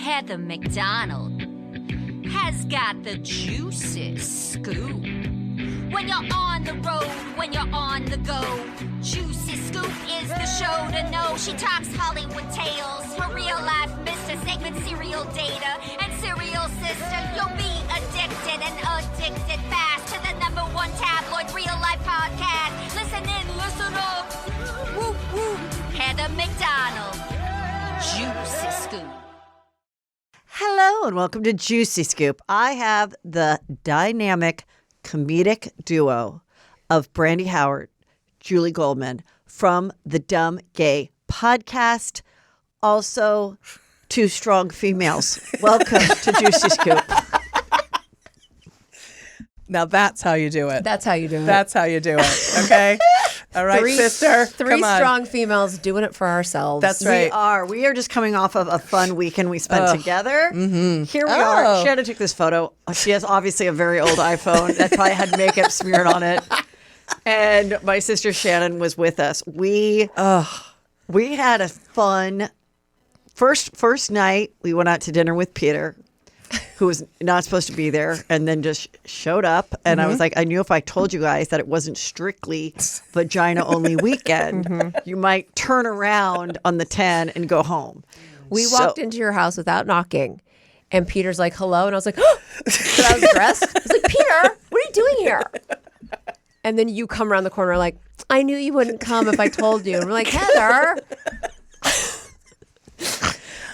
Heather McDonald has got the juiciest scoop. When you're on the road, when you're on the go, Juicy Scoop is the show to know. She talks Hollywood tales, her real life Mr. Segment serial data and serial sister. You'll be addicted and addicted fast to the #1 tabloid real life podcast. Listen in, listen up. Woo woo. Heather McDonald, Juicy Scoop. Hello and welcome to Juicy Scoop. I have the dynamic comedic duo of Brandy Howard, Julie Goldman from the Dumb Gay podcast. Also, two strong females. Welcome to Juicy Scoop. Now that's how you do it. That's how you do it. That's how you do it. Okay? All right, sister. Three come on. strong females doing it for ourselves. That's right. We are just coming off of a fun weekend we spent together. Mm-hmm. Here we are. Shannon took this photo. She has obviously a very old iPhone that probably had makeup smeared on it. And my sister Shannon was with us. We had a fun first night. We went out to dinner with Peter, who was not supposed to be there, and then just showed up. And I was like, I knew if I told you guys that it wasn't strictly vagina-only weekend, you might turn around on the 10 and go home. We walked into your house without knocking, and Peter's like, hello. And I was like, oh, but I was dressed. I was like, Peter, what are you doing here? And then you come around the corner like, I knew you wouldn't come if I told you. And we're like, Heather.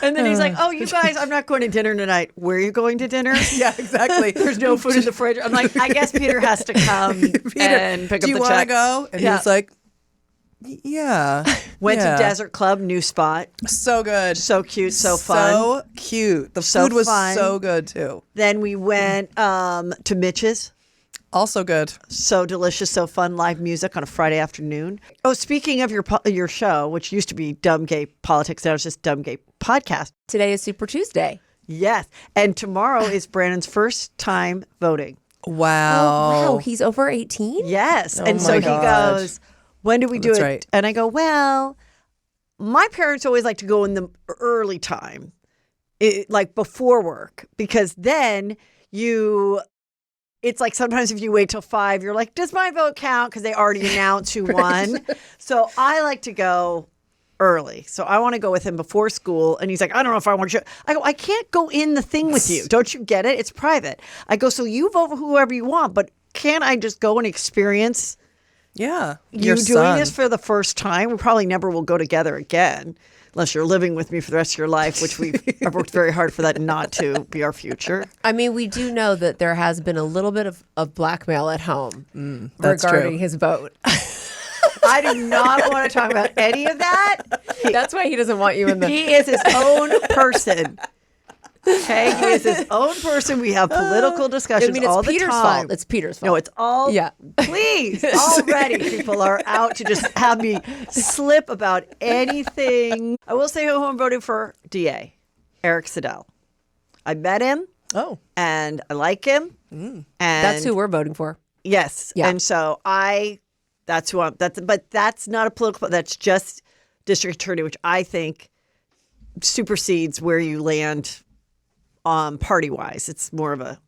And then he's like, oh, you guys, I'm not going to dinner tonight. Where are you going to dinner? Yeah, exactly. There's no food in the fridge. I'm like, I guess Peter has to come and pick up the check. Do you want to go? And he was like, yeah. Went to Desert Club, new spot. So good. So cute, so fun. So cute. The food was so good, too. Then we went to Mitch's. Also good. So delicious, so fun. Live music on a Friday afternoon. Oh, speaking of your show, which used to be Dumb Gay Politics, now it's just Dumb Gay Podcast. Today is Super Tuesday. Yes. And tomorrow is Brandon's first time voting. Wow. Oh, wow. He's over 18? Yes. Oh and so he goes, when do we do That's it? right. And I go, well, my parents always like to go in the early time, like before work, because then it's like sometimes if you wait till 5, you're like, does my vote count? Because they already announced who won. So I like to go early. So I want to go with him before school. And he's like, I don't know if I want to. I go, I can't go in the thing with you. Don't you get it? It's private. I go, so you vote for whoever you want, but can't I just go and experience Yeah. you doing this for the first time? We probably never will go together again. Unless you're living with me for the rest of your life, which I've worked very hard for that not to be our future. I mean, we do know that there has been a little bit of blackmail at home that's regarding true. his vote. I do not want to talk about any of that. That's why he doesn't want you in the... He is his own person. Okay? He is his own person. We have political discussions all the Peter's time. fault. It's Peter's fault. No, it's all... Yeah. Please. Already people are out to just have me slip about anything. I will say who I'm voting for. DA. Eric Siddell. I met him. Oh. And I like him. And That's who we're voting for. Yes. Yeah. And so that's who I'm, but that's not a political, that's just district attorney, which I think supersedes where you land party wise. It's more of a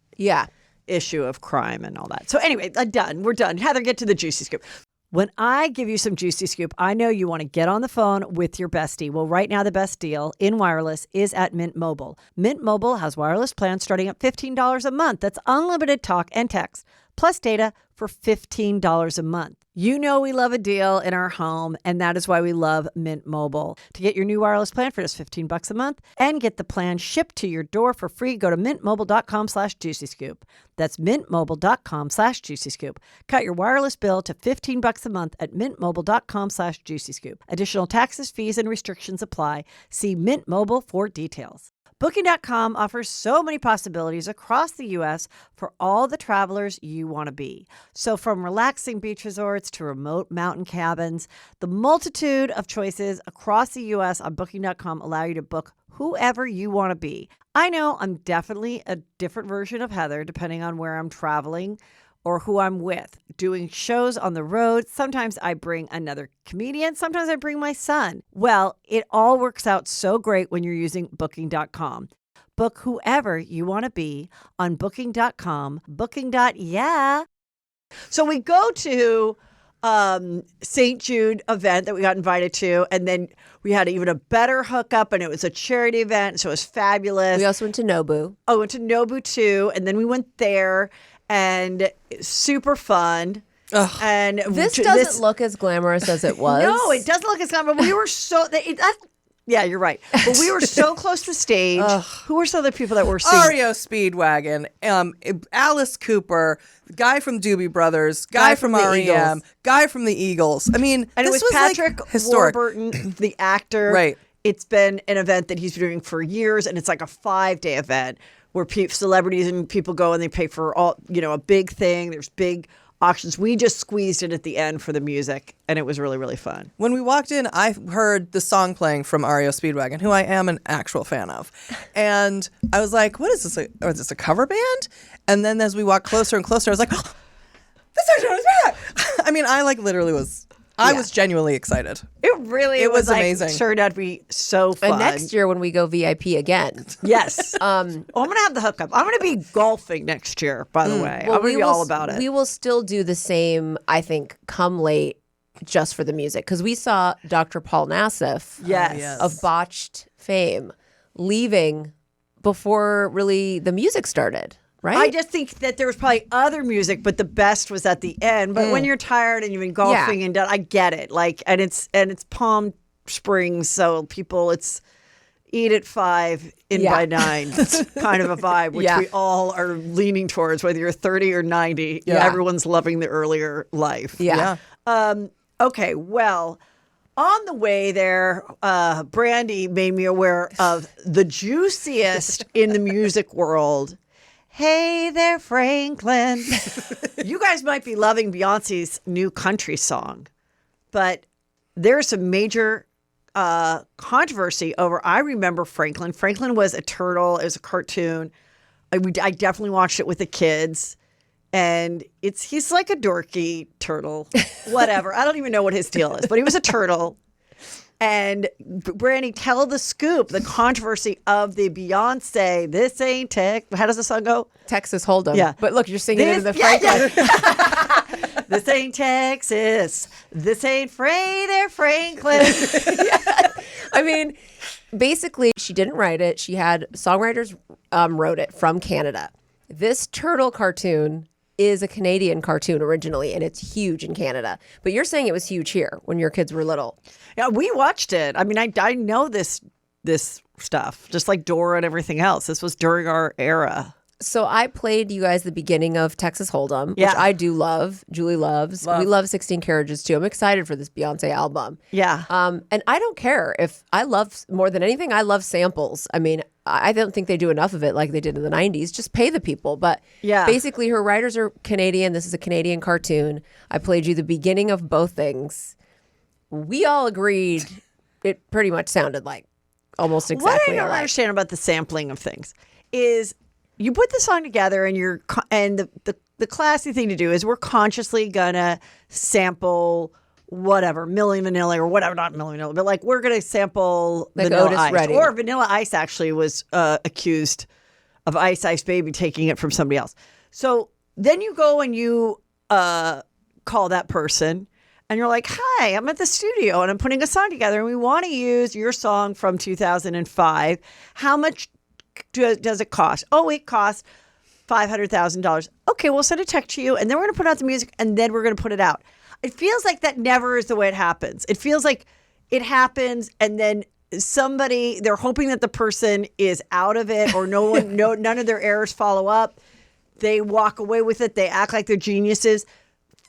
issue of crime and all that. So anyway, we're done. Heather, get to the Juicy Scoop. When I give you some Juicy Scoop, I know you want to get on the phone with your bestie. Well, right now the best deal in wireless is at Mint Mobile. Mint Mobile has wireless plans starting at $15 a month. That's unlimited talk and text, plus data for $15 a month. You know we love a deal in our home, and that is why we love Mint Mobile. To get your new wireless plan for just $15 a month and get the plan shipped to your door for free, go to mintmobile.com/juicyscoop. That's mintmobile.com/juicyscoop. Cut your wireless bill to $15 a month at mintmobile.com/juicyscoop. Additional taxes, fees, and restrictions apply. See Mint Mobile for details. Booking.com offers so many possibilities across the U.S. for all the travelers you want to be. So from relaxing beach resorts to remote mountain cabins, the multitude of choices across the U.S. on Booking.com allow you to book whoever you want to be. I know I'm definitely a different version of Heather depending on where I'm traveling or who I'm with. Doing shows on the road, sometimes I bring another comedian, sometimes I bring my son. Well, it all works out so great when you're using Booking.com. Book whoever you want to be on booking.com, booking.yeah. So we go to St. Jude event that we got invited to, and then we had even a better hookup, and it was a charity event, so it was fabulous. We also went to Nobu. Oh, went to Nobu too, and then we went there, and super fun. Ugh. And This doesn't look as glamorous as it was. No, it doesn't look as glamorous. We were so yeah, you're right. But we were so close to the stage. Who were some of the people that were seeing? REO Speedwagon, Alice Cooper, guy from Doobie Brothers, guy from the REM, Eagles. guy from the Eagles. I mean, And it this was Patrick like historic. Warburton, the actor. Right. It's been an event that he's been doing for years, and it's like a 5-day event where celebrities and people go and they pay for a big thing. There's big auctions. We just squeezed it at the end for the music, and it was really, really fun. When we walked in, I heard the song playing from REO Speedwagon, who I am an actual fan of. And I was like, what is this? Is this a cover band? And then as we walked closer and closer, I was like, oh, this is back. I mean, I was genuinely excited. It was amazing. Turned out to be so fun. And next year when we go VIP again. Yes. I'm going to have the hookup. I'm going to be golfing next year, by the way. I'm going to be all about it. We will still do the same, I think, come late just for the music. Because we saw Dr. Paul Nassif Yes. of Botched fame leaving before really the music started. Right? I just think that there was probably other music, but the best was at the end. But when you're tired and you've been golfing and done, I get it. And it's Palm Springs, so it's eat at 5, in by 9. It's kind of a vibe, which we all are leaning towards, whether you're 30 or 90. Yeah. Everyone's loving the earlier life. Yeah. Okay, well, on the way there, Brandy made me aware of the juiciest in the music world. Hey there, Franklin. You guys might be loving Beyonce's new country song, but there's some major controversy over. I remember Franklin. Franklin was a turtle. It was a cartoon. I definitely watched it with the kids, and he's like a dorky turtle. Whatever. I don't even know what his deal is, but he was a turtle. And Brandy, tell the scoop, the controversy of the Beyonce, this ain't tech. How does the song go? Texas Hold'em. Yeah. But look, you're singing it in the Franklin. Yeah. This ain't Texas. This ain't Franklin. I mean, basically, she didn't write it. She had songwriters wrote it from Canada. This turtle cartoon is a Canadian cartoon originally, and it's huge in Canada. But you're saying it was huge here when your kids were little. Yeah, we watched it. I mean, I know this stuff, just like Dora and everything else. This was during our era. So I played you guys the beginning of Texas Hold'em, which I do love. Julie loves. We love 16 Carriages too. I'm excited for this Beyonce album. Yeah. And I don't care if I love more than anything. I love samples. I mean, I don't think they do enough of it like they did in the 90s. Just pay the people. But basically, her writers are Canadian. This is a Canadian cartoon. I played you the beginning of both things. We all agreed it pretty much sounded like almost exactly what I don't understand about the sampling of things is you put the song together and the classy thing to do is we're consciously gonna sample whatever Milli Vanilli or whatever, not Milli Vanilli, but like we're gonna sample like Vanilla Otis Ice. Redding. Or Vanilla Ice actually was accused of Ice Ice Baby taking it from somebody else. So then you go and you call that person and you're like, hi, I'm at the studio and I'm putting a song together and we want to use your song from 2005. How much does it cost? Oh, it costs $500,000. Okay, we'll send a check to you and then we're going to put out the music and then we're going to put it out. It feels like that never is the way it happens. It feels like it happens and then they're hoping that the person is out of it or none of their errors follow up. They walk away with it. They act like they're geniuses.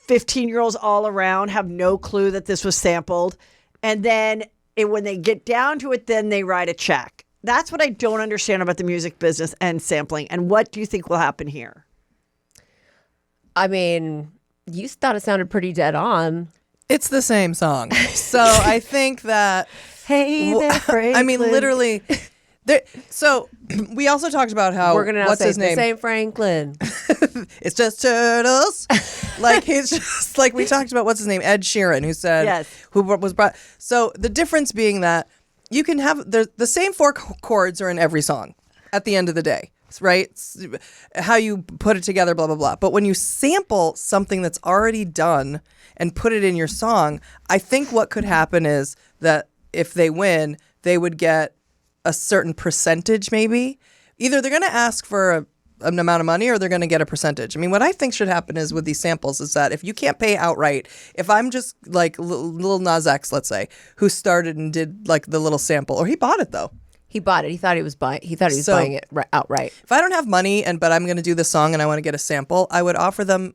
15-year-olds all around have no clue that this was sampled. And then when they get down to it, then they write a check. That's what I don't understand about the music business and sampling. And what do you think will happen here? I mean, you thought it sounded pretty dead on. It's the same song. So I think that... Hey there, Franklin. I mean, literally... So we also talked about how... We're going to now what's say his name? the same Franklin. It's just turtles. Like he's just like we talked about. What's his name? Ed Sheeran, who said who was brought. So the difference being that you can have the same 4 chords are in every song. at the end of the day, right? How you put it together, blah, blah, blah. But when you sample something that's already done and put it in your song, I think what could happen is that if they win, they would get a certain percentage maybe. Either they're going to ask for an amount of money or they're going to get a percentage. I mean, what I think should happen is with these samples is that if you can't pay outright, if I'm just like Lil Nas X, let's say, who started and did like the little sample, or he bought it though. He bought it. He thought he was buying. He thought he was buying it outright. If I don't have money but I'm going to do this song and I want to get a sample, I would offer them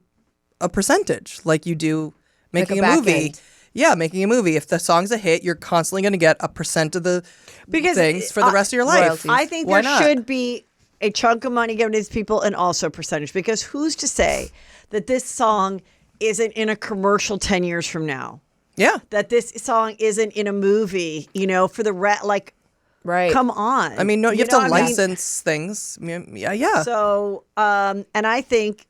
a percentage, like you do making Like a a movie. back end. Yeah, making a movie. If the song's a hit, you're constantly going to get a percent of the things for the rest of your life. royalties. I think Why there not? should be a chunk of money given to these people and also a percentage, because who's to say that this song isn't in a commercial 10 years from now? Yeah. That this song isn't in a movie, for the like, Right. come on. I mean, no, you have know to what I mean? license things. Yeah. So, and I think,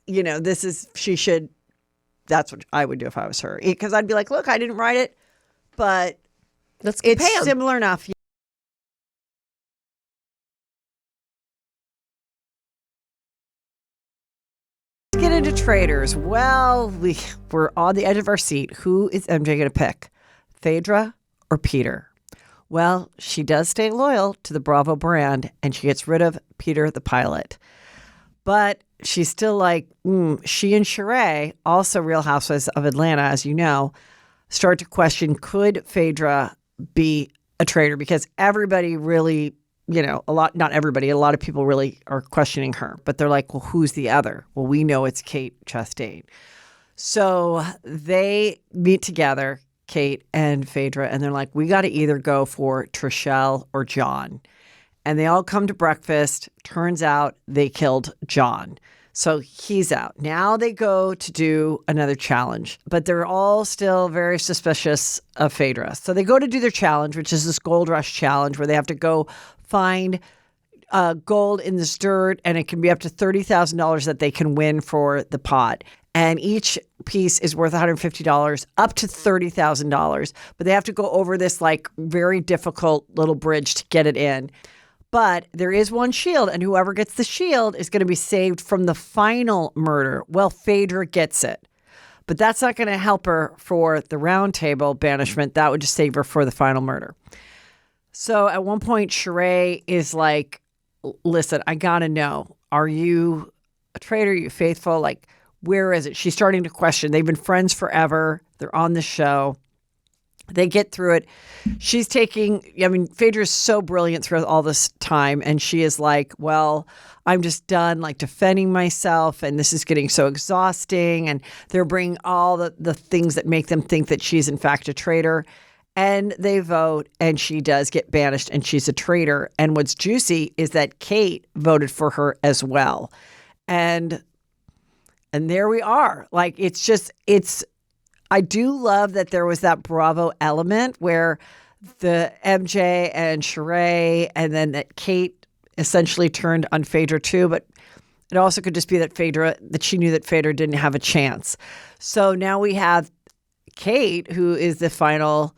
she should, that's what I would do if I was her. Because I'd be like, look, I didn't write it, but Let's it's pay him. similar enough. Let's get into traders. Well, we're on the edge of our seat. Who is MJ going to pick? Phaedra or Peter? Well, she does stay loyal to the Bravo brand, and she gets rid of Peter the pilot. But she's still like, she and Sheree, also Real Housewives of Atlanta, as you know, start to question, could Phaedra be a traitor? Because everybody really, not everybody, a lot of people really are questioning her. But they're like, well, who's the other? Well, we know it's Kate Chastain. So they meet together, Kate and Phaedra, and they're like, we got to either go for Trishelle or John. And they all come to breakfast. Turns out they killed John. So he's out. Now they go to do another challenge, but they're all still very suspicious of Phaedra. So they go to do their challenge, which is this gold rush challenge where they have to go find gold in this dirt, and it can be up to $30,000 that they can win for the pot. And each piece is worth $150, up to $30,000. But they have to go over this like very difficult little bridge to get it in. But there is one shield, and whoever gets the shield is going to be saved from the final murder. Well, Phaedra gets it. But that's not going to help her for the round table banishment. That would just save her for the final murder. So at one point, Sheree is like, listen, I got to know, are you a traitor? Are you faithful? Like, where is it? She's starting to question. They've been friends forever. They're on the show. They get through it. She's Phaedra's so brilliant throughout all this time. And she is like, well, I'm just done like defending myself. And this is getting so exhausting. And they're bringing all the things that make them think that she's in fact a traitor. And they vote, and she does get banished, and she's a traitor. And what's juicy is that Kate voted for her as well. And there we are. Like, I do love that there was that Bravo element where the MJ and Sheree, and then that Kate essentially turned on Phaedra too. But it also could just be that she knew that Phaedra didn't have a chance. So now we have Kate, who is the final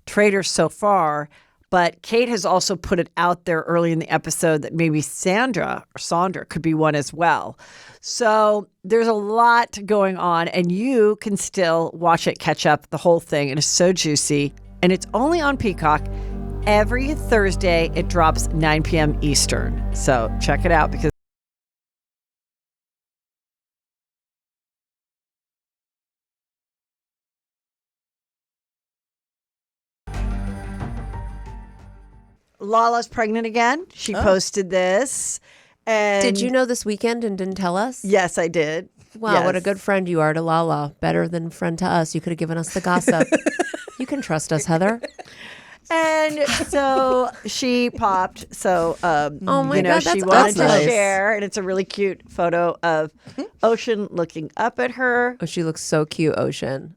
traitor so far. But Kate has also put it out there early in the episode that maybe Sandra could be one as well. So there's a lot going on, and you can still watch it, catch up, the whole thing. It is so juicy, and it's only on Peacock. Every Thursday, it drops 9 p.m. Eastern. So check it out because Lala's pregnant again. She posted this. And Did you know this weekend and didn't tell us? Yes, I did. Wow, what a Yes. good friend you are to Lala. Better than friend to us. You could have given us the gossip. You can trust us, Heather. And so she popped. So, Oh my God, she that's wanted to awesome. share. And it's a really cute photo of Ocean looking up at her. Oh, she looks so cute, Ocean.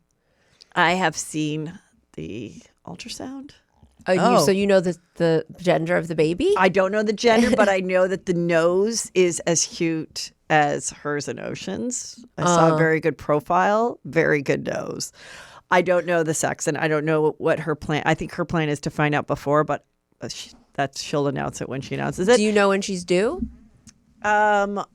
I have seen the ultrasound. Oh. So you know the gender of the baby? I don't know the gender, but I know that the nose is as cute as hers and Ocean's. I saw a very good profile, very good nose. I don't know the sex, and I don't know what her plan. I think her plan is to find out before, but she'll announce it when she announces it. Do you know when she's due? Well,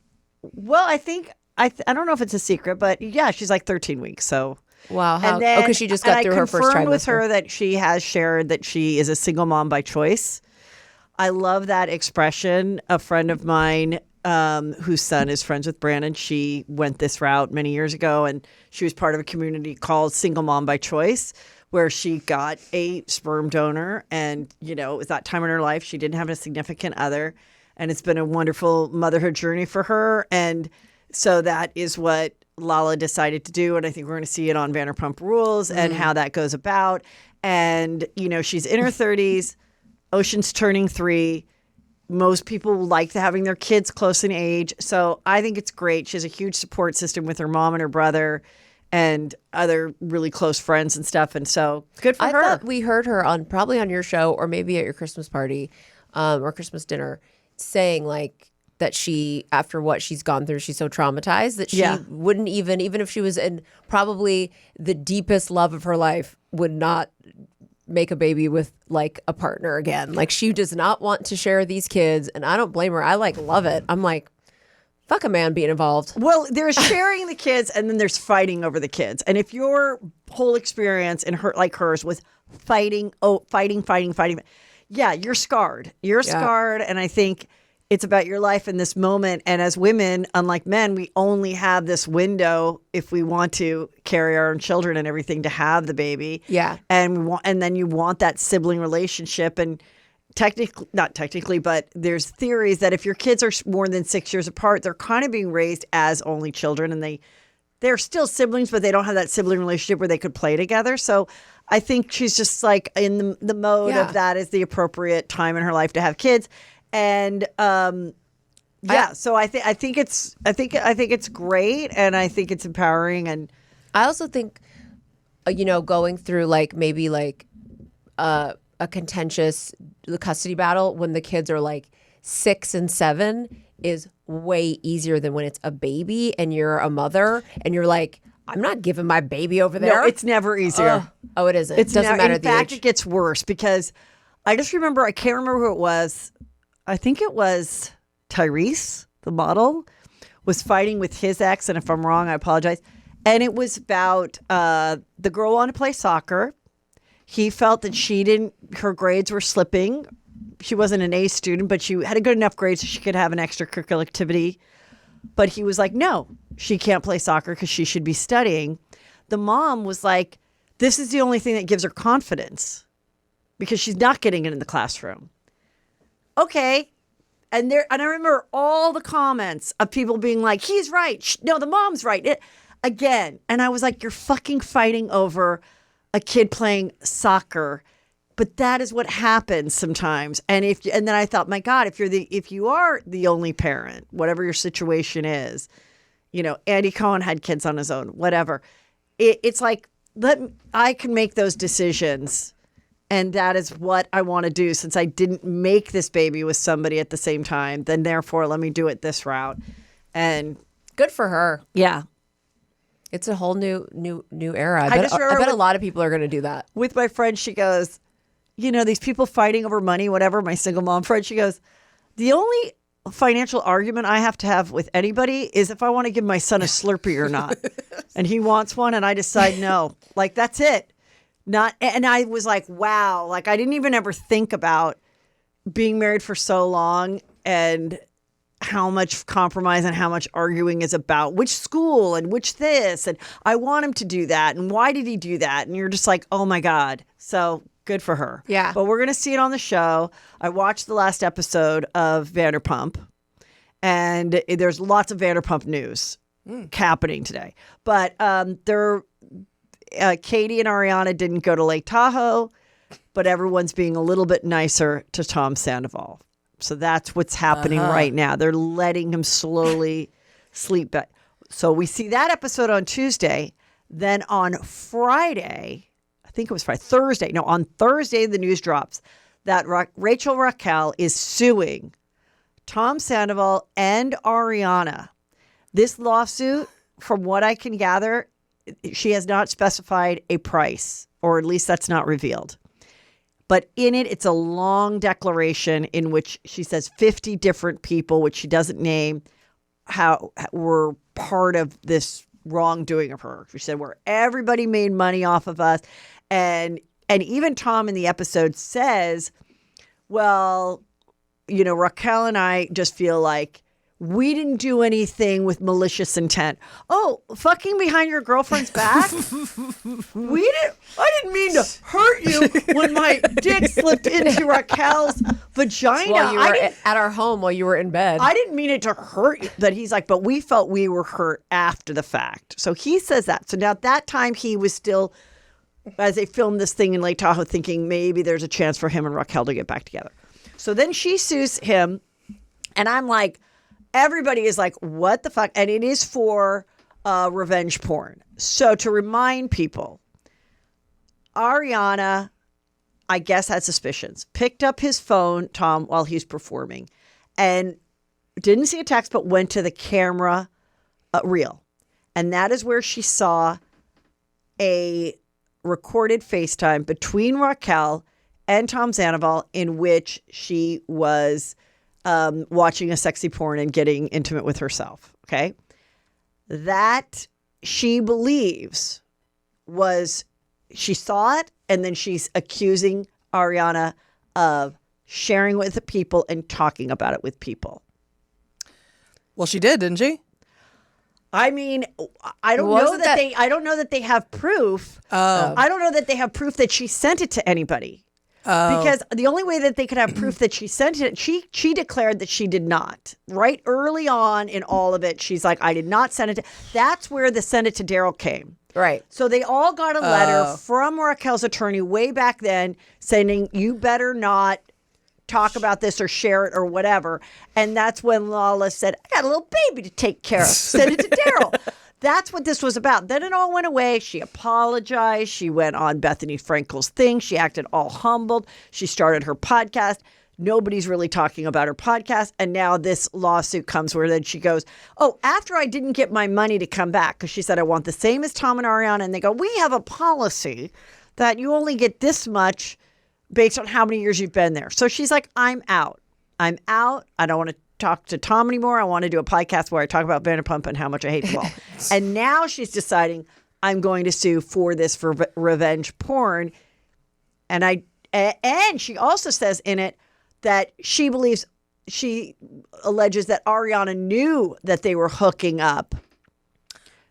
I think I don't know if it's a secret, but yeah, she's like 13 weeks. So Wow. How? and then, Because she just got through her first I confirmed with trimester. her that she has shared that she is a single mom by choice. I love that expression. A friend of mine whose son is friends with Brandon, she went this route many years ago, and she was part of a community called Single Mom by Choice, where she got a sperm donor, and it was that time in her life she didn't have a significant other, and it's been a wonderful motherhood journey for her. And so that is what Lala decided to do, and I think we're going to see it on Vanderpump Rules and how that goes about. And she's in her 30s. Ocean's turning 3. Most people like having their kids close in age. So I think it's great. She has a huge support system with her mom and her brother and other really close friends and stuff. And so good for her. I thought we heard her probably on your show or maybe at your Christmas party or Christmas dinner saying like that she, after what she's gone through, she's so traumatized that she wouldn't even if she was in probably the deepest love of her life, would not make a baby with like a partner again. Like she does not want to share these kids, and I don't blame her. I love it. I'm like, fuck a man being involved. Well, there's sharing the kids, and then there's fighting over the kids. And if your whole experience in her like hers was fighting, yeah, you're scarred. You're scarred, and I think it's about your life in this moment. And as women, unlike men, we only have this window if we want to carry our own children and everything to have the baby. Yeah. And then you want that sibling relationship. And not technically, but there's theories that if your kids are more than 6 years apart, they're kind of being raised as only children, and they're still siblings, but they don't have that sibling relationship where they could play together. So I think she's just like in the mode of that is the appropriate time in her life to have kids. And so I think it's great, and I think it's empowering. And I also think, going through like maybe like a contentious custody battle when the kids are like 6 and 7 is way easier than when it's a baby and you're a mother and you're like, I'm not giving my baby over there. No, it's never easier. Oh, it isn't. It doesn't matter in the fact, age. it gets worse because I just remember, I can't remember who it was. I think it was Tyrese, the model, was fighting with his ex. And if I'm wrong, I apologize. And it was about the girl wanted to play soccer. He felt that her grades were slipping. She wasn't an A student, but she had a good enough grade so she could have an extracurricular activity. But he was like, no, she can't play soccer because she should be studying. The mom was like, this is the only thing that gives her confidence because she's not getting it in the classroom. Okay. And I remember all the comments of people being like, he's right. No, the mom's right. Again. And I was like, you're fucking fighting over a kid playing soccer. But that is what happens sometimes. And then I thought, my God, if you are the only parent, whatever your situation is, Andy Cohen had kids on his own, whatever. It's like, I can make those decisions. And that is what I want to do since I didn't make this baby with somebody at the same time. Then therefore, let me do it this route. And good for her. Yeah. It's a whole new era. I bet remember a lot of people are going to do that. With my friend, she goes, these people fighting over money, whatever, my single mom friend, she goes, the only financial argument I have to have with anybody is if I want to give my son a Slurpee or not. And he wants one and I decide no. Like, that's it. And I was like, wow, like I didn't even ever think about being married for so long and how much compromise and how much arguing is about which school and which this. And I want him to do that. And why did he do that? And you're just like, oh my God. So good for her. Yeah. But we're going to see it on the show. I watched the last episode of Vanderpump, and there's lots of Vanderpump news happening today. But Katie and Ariana didn't go to Lake Tahoe, but everyone's being a little bit nicer to Tom Sandoval. So that's what's happening right now. They're letting him slowly sleep back. So we see that episode on Tuesday. Then on Friday, I think it was Thursday. No, on Thursday, the news drops that Raquel is suing Tom Sandoval and Ariana. This lawsuit, from what I can gather, she has not specified a price, or at least that's not revealed. But in it, it's a long declaration in which she says 50 different people, which she doesn't name, how were part of this wrongdoing of her. She said where everybody made money off of us. And even Tom in the episode says, well, you know, Raquel and I just feel like we didn't do anything with malicious intent. Oh, fucking behind your girlfriend's back? I didn't mean to hurt you when my dick slipped into Raquel's vagina. While you were at our home while you were in bed. I didn't mean it to hurt you. That he's like, but we felt we were hurt after the fact. So he says that. So now at that time he was still, as they filmed this thing in Lake Tahoe, thinking maybe there's a chance for him and Raquel to get back together. So then she sues him, and I'm like, everybody is like, what the fuck? And it is for revenge porn. So to remind people, Ariana, I guess, had suspicions, picked up his phone, Tom, while he's performing, and didn't see a text, but went to the camera reel. And that is where she saw a recorded FaceTime between Raquel and Tom Sandoval in which she was watching a sexy porn and getting intimate with herself. Okay. That she believes was, she saw it, and then she's accusing Ariana of sharing with people and talking about it with people. Well, she did, didn't she? I mean, I don't know that they have proof. I don't know that they have proof that she sent it to anybody. Because the only way that they could have proof that she sent it, she declared that she did not. Right early on in all of it, she's like, I did not send it. That's where the send it to Daryl came. Right. So they all got a letter from Raquel's attorney way back then saying, you better not talk about this or share it or whatever. And that's when Lala said, I got a little baby to take care of. Send it to Daryl. That's what this was about. Then it all went away. She apologized. She went on Bethany Frankel's thing. She acted all humbled. She started her podcast. Nobody's really talking about her podcast. And now this lawsuit comes where then she goes, oh, after I didn't get my money to come back, because she said, I want the same as Tom and Ariana. And they go, we have a policy that you only get this much based on how many years you've been there. So she's like, I'm out. I don't want to talk to Tom anymore. I want to do a podcast where I talk about Vanderpump and how much I hate them all. And now she's deciding I'm going to sue for this for revenge porn. And she also says in it that she alleges that Ariana knew that they were hooking up.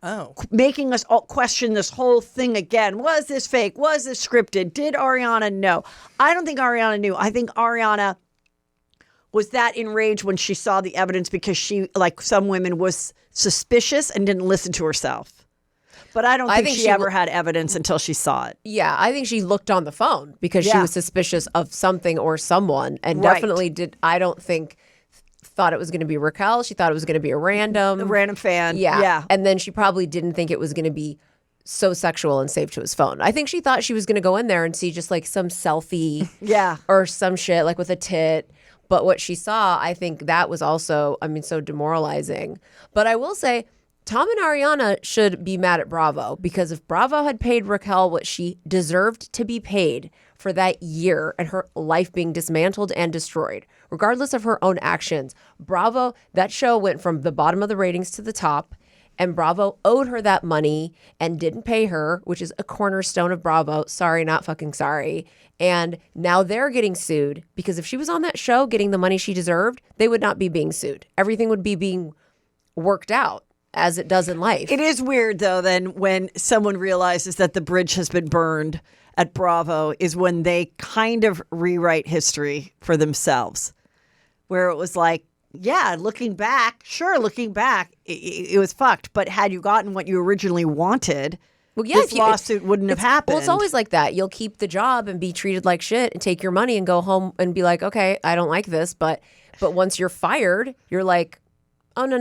Oh. Making us all question this whole thing again. Was this fake? Was this scripted? Did Ariana know? I don't think Ariana knew. I think Ariana was that enraged when she saw the evidence because she, like some women, was suspicious and didn't listen to herself. But I don't think she ever had evidence until she saw it. Yeah, I think she looked on the phone because she was suspicious of something or someone, and definitely thought it was going to be Raquel. She thought it was going to be a random fan. Yeah. And then she probably didn't think it was going to be so sexual and saved to his phone. I think she thought she was going to go in there and see just like some selfie or some shit like with a tit. But what she saw, I think that was also, so demoralizing. But I will say, Tom and Ariana should be mad at Bravo, because if Bravo had paid Raquel what she deserved to be paid for that year and her life being dismantled and destroyed, regardless of her own actions, Bravo, that show went from the bottom of the ratings to the top, and Bravo owed her that money and didn't pay her, which is a cornerstone of Bravo. Sorry, not fucking sorry. And now they're getting sued because if she was on that show getting the money she deserved, they would not be being sued. Everything would be being worked out as it does in life. It is weird, though, then when someone realizes that the bridge has been burned at Bravo is when they kind of rewrite history for themselves, where it was like, yeah, looking back, it was fucked. But had you gotten what you originally wanted, this lawsuit wouldn't have happened. Well, it's always like that. You'll keep the job and be treated like shit and take your money and go home and be like, okay, I don't like this. But once you're fired, you're like, oh, no.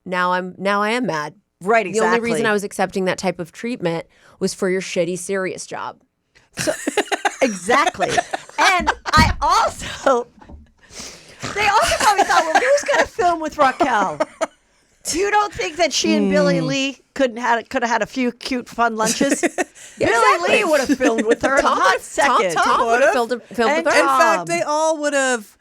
Now I am mad. Right, exactly. The only reason I was accepting that type of treatment was for your shitty, serious job. So, exactly. And they also probably thought, well, who's going to film with Raquel? You don't think that she and Billy Lee could have had a few cute, fun lunches? Billy Lee would have filmed with her in a hot second. Tom would have filmed with her. In fact, they all would have.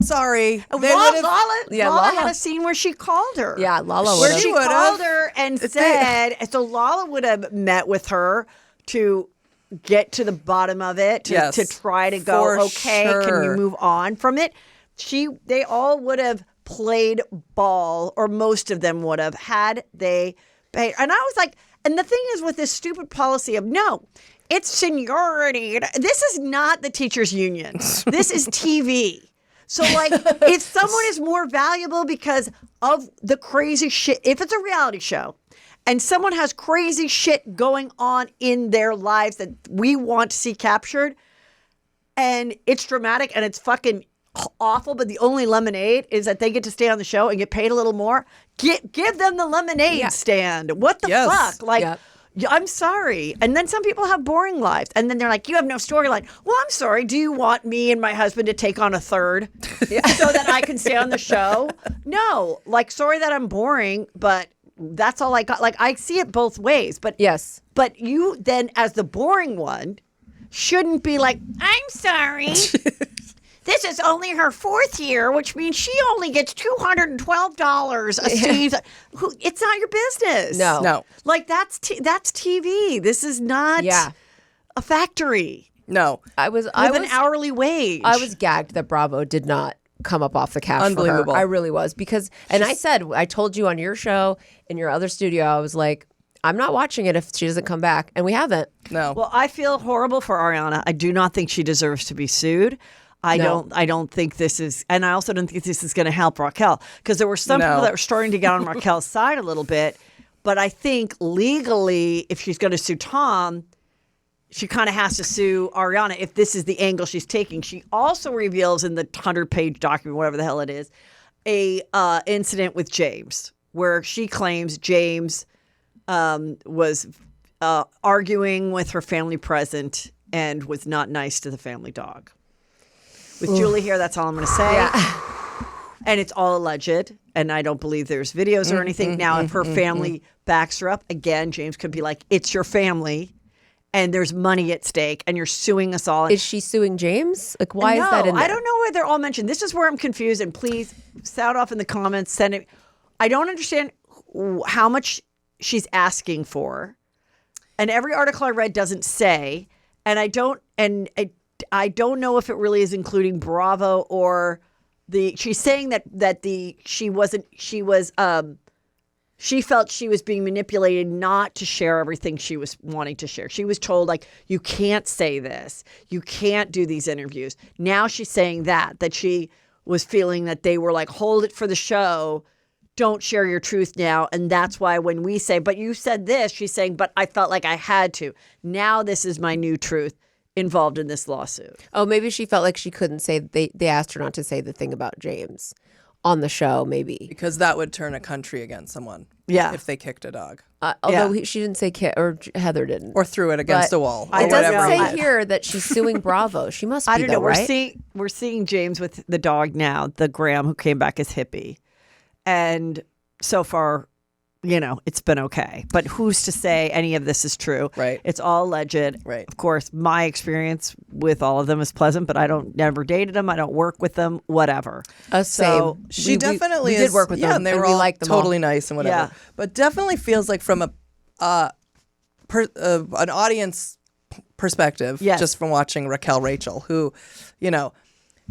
Sorry, they would have. Lala had a scene where she called her. Yeah, Lala would where have. she called her and said. So Lala would have met with her to get to the bottom of it, to try to go, okay, can you move on from it? They all would have played ball, or most of them would have, had they paid. And I was like, and the thing is with this stupid policy of no, it's seniority. This is not the teachers union. This is TV. So like, if someone is more valuable because of the crazy shit, if it's a reality show and someone has crazy shit going on in their lives that we want to see captured, and it's dramatic and it's fucking awful, but the only lemonade is that they get to stay on the show and get paid a little more, give them the lemonade stand. What the fuck? Like, I'm sorry. And then some people have boring lives. And then they're like, you have no storyline. Well, I'm sorry. Do you want me and my husband to take on a third so that I can stay on the show? No. Like, sorry that I'm boring, but that's all I got. Like, I see it both ways. But yes. But you then, as the boring one, shouldn't be like, I'm sorry. This is only her 4th year, which means she only gets $212 a season. It's not your business. No. Like, that's TV. This is not a factory. No. I was an hourly wage. I was gagged that Bravo did not come up off the couch. Unbelievable. For her. I really was, because, and I told you on your show, in your other studio, I was like, I'm not watching it if she doesn't come back, and we haven't. No. Well, I feel horrible for Ariana. I do not think she deserves to be sued. I don't think this is, and I also don't think this is going to help Raquel, because there were some people that were starting to get on Raquel's side a little bit. But I think legally, if she's going to sue Tom, she kind of has to sue Ariana if this is the angle she's taking. She also reveals in the 100-page document, whatever the hell it is, a incident with James where she claims James was arguing with her family present and was not nice to the family dog. With Julie here, that's all I'm going to say. Yeah. And it's all alleged, and I don't believe there's videos or anything. Now, if her family backs her up, again, James could be like, it's your family, and there's money at stake, and you're suing us all. Is she suing James? Like, why is that in there? I don't know where they're all mentioned. This is where I'm confused, and please sound off in the comments. Send it. I don't understand how much she's asking for, and every article I read doesn't say, and I don't know if it really is including Bravo or she's saying she felt she was being manipulated not to share everything she was wanting to share. She was told, like, you can't say this. You can't do these interviews. Now she's saying that she was feeling that they were like, hold it for the show. Don't share your truth now. And that's why when we say, but you said this, she's saying, but I felt like I had to. Now this is my new truth involved in this lawsuit. Oh, maybe she felt like she couldn't say, they asked her not to say the thing about James on the show, maybe. Because that would turn a country against someone. Yeah. If they kicked a dog. Although she didn't say or Heather didn't. Or threw it against a wall. It doesn't say here that she's suing Bravo. She must be, I don't know. Right? We're seeing James with the dog now, the Graham, who came back as hippie. And so far, it's been okay. But who's to say any of this is true? Right. It's all alleged. Right. Of course, my experience with all of them is pleasant, but I never dated them. I don't work with them, whatever. So she definitely did work with them. And they were all like them totally nice and whatever. Yeah. But definitely feels like from an audience perspective, just from watching Raquel Rachel, who,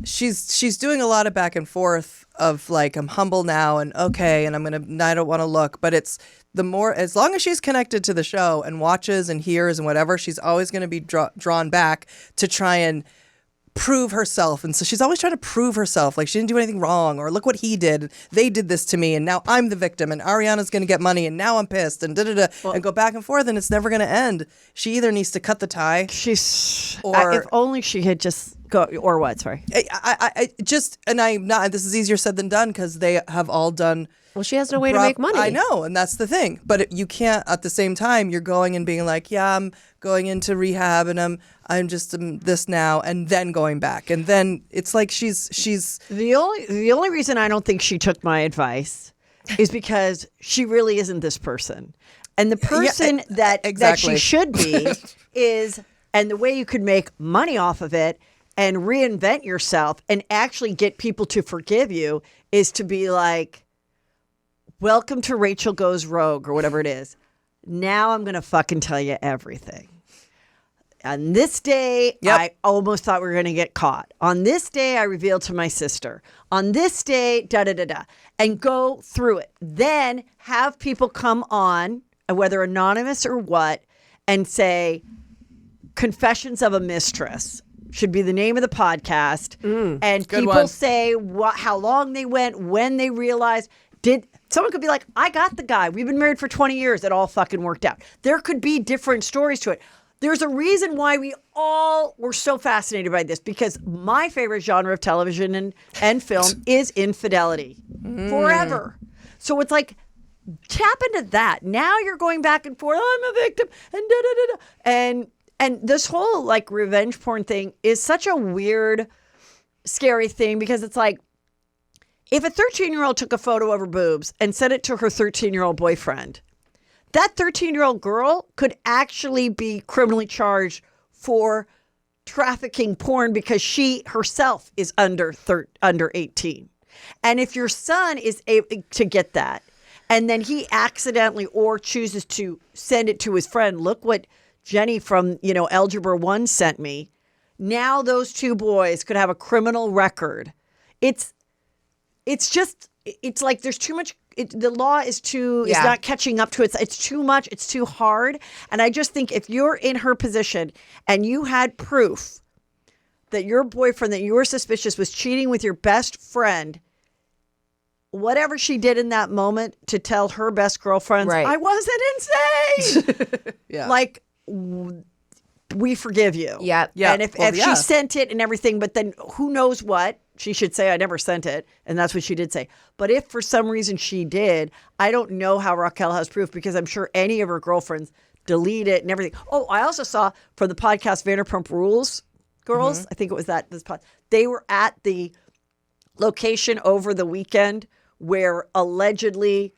she's doing a lot of back and forth of like, I'm humble now and okay, and I don't want to look, but it's as long as she's connected to the show and watches and hears and whatever, she's always going to be drawn back to try and prove herself. And so she's always trying to prove herself, like she didn't do anything wrong, or look what he did. They did this to me, and now I'm the victim, and Ariana's going to get money, and now I'm pissed, and and go back and forth, and it's never going to end. She either needs to cut the tie. Or if only she had just go, or what? Sorry. I'm not. This is easier said than done because they have all done. Well, she has no way to make money. I know, and that's the thing. But you can't, at the same time, you're going and being like, yeah, I'm going into rehab, and I'm just this now, and then going back, and then it's like she's the only reason I don't think she took my advice is because she really isn't this person. And the person that she exactly. should be is, and the way you could make money off of it and reinvent yourself and actually get people to forgive you is to be like, welcome to Rachel Goes Rogue or whatever it is. Now I'm going to fucking tell you everything. On this day, I almost thought we were going to get caught. On this day, I revealed to my sister. On this day, da-da-da-da. And go through it. Then have people come on, whether anonymous or what, and say, Confessions of a Mistress should be the name of the podcast. And people say how long they went, when they realized. Someone could be like, I got the guy. We've been married for 20 years. It all fucking worked out. There could be different stories to it. There's a reason why we all were so fascinated by this, because my favorite genre of television and film is infidelity forever. So it's like, tap into that. Now you're going back and forth. I'm a victim and da-da-da-da. And this whole like revenge porn thing is such a weird, scary thing, because it's like, if a 13-year-old took a photo of her boobs and sent it to her 13-year-old boyfriend, that 13-year-old girl could actually be criminally charged for trafficking porn because she herself is under 18. And if your son is able to get that, and then he accidentally or chooses to send it to his friend, look what Jenny from, Algebra 1 sent me. Now those two boys could have a criminal record. It's like there's too much. The law is not catching up to it. It's too much. It's too hard. And I just think if you're in her position and you had proof that your boyfriend that you were suspicious was cheating with your best friend, whatever she did in that moment to tell her best girlfriends, I wasn't insane. Like, we forgive you. Yeah. And if she sent it and everything, but then who knows what? She should say, I never sent it. And that's what she did say. But if for some reason she did, I don't know how Raquel has proof, because I'm sure any of her girlfriends delete it and everything. Oh, I also saw for the podcast Vanderpump Rules girls, I think it was they were at the location over the weekend where allegedly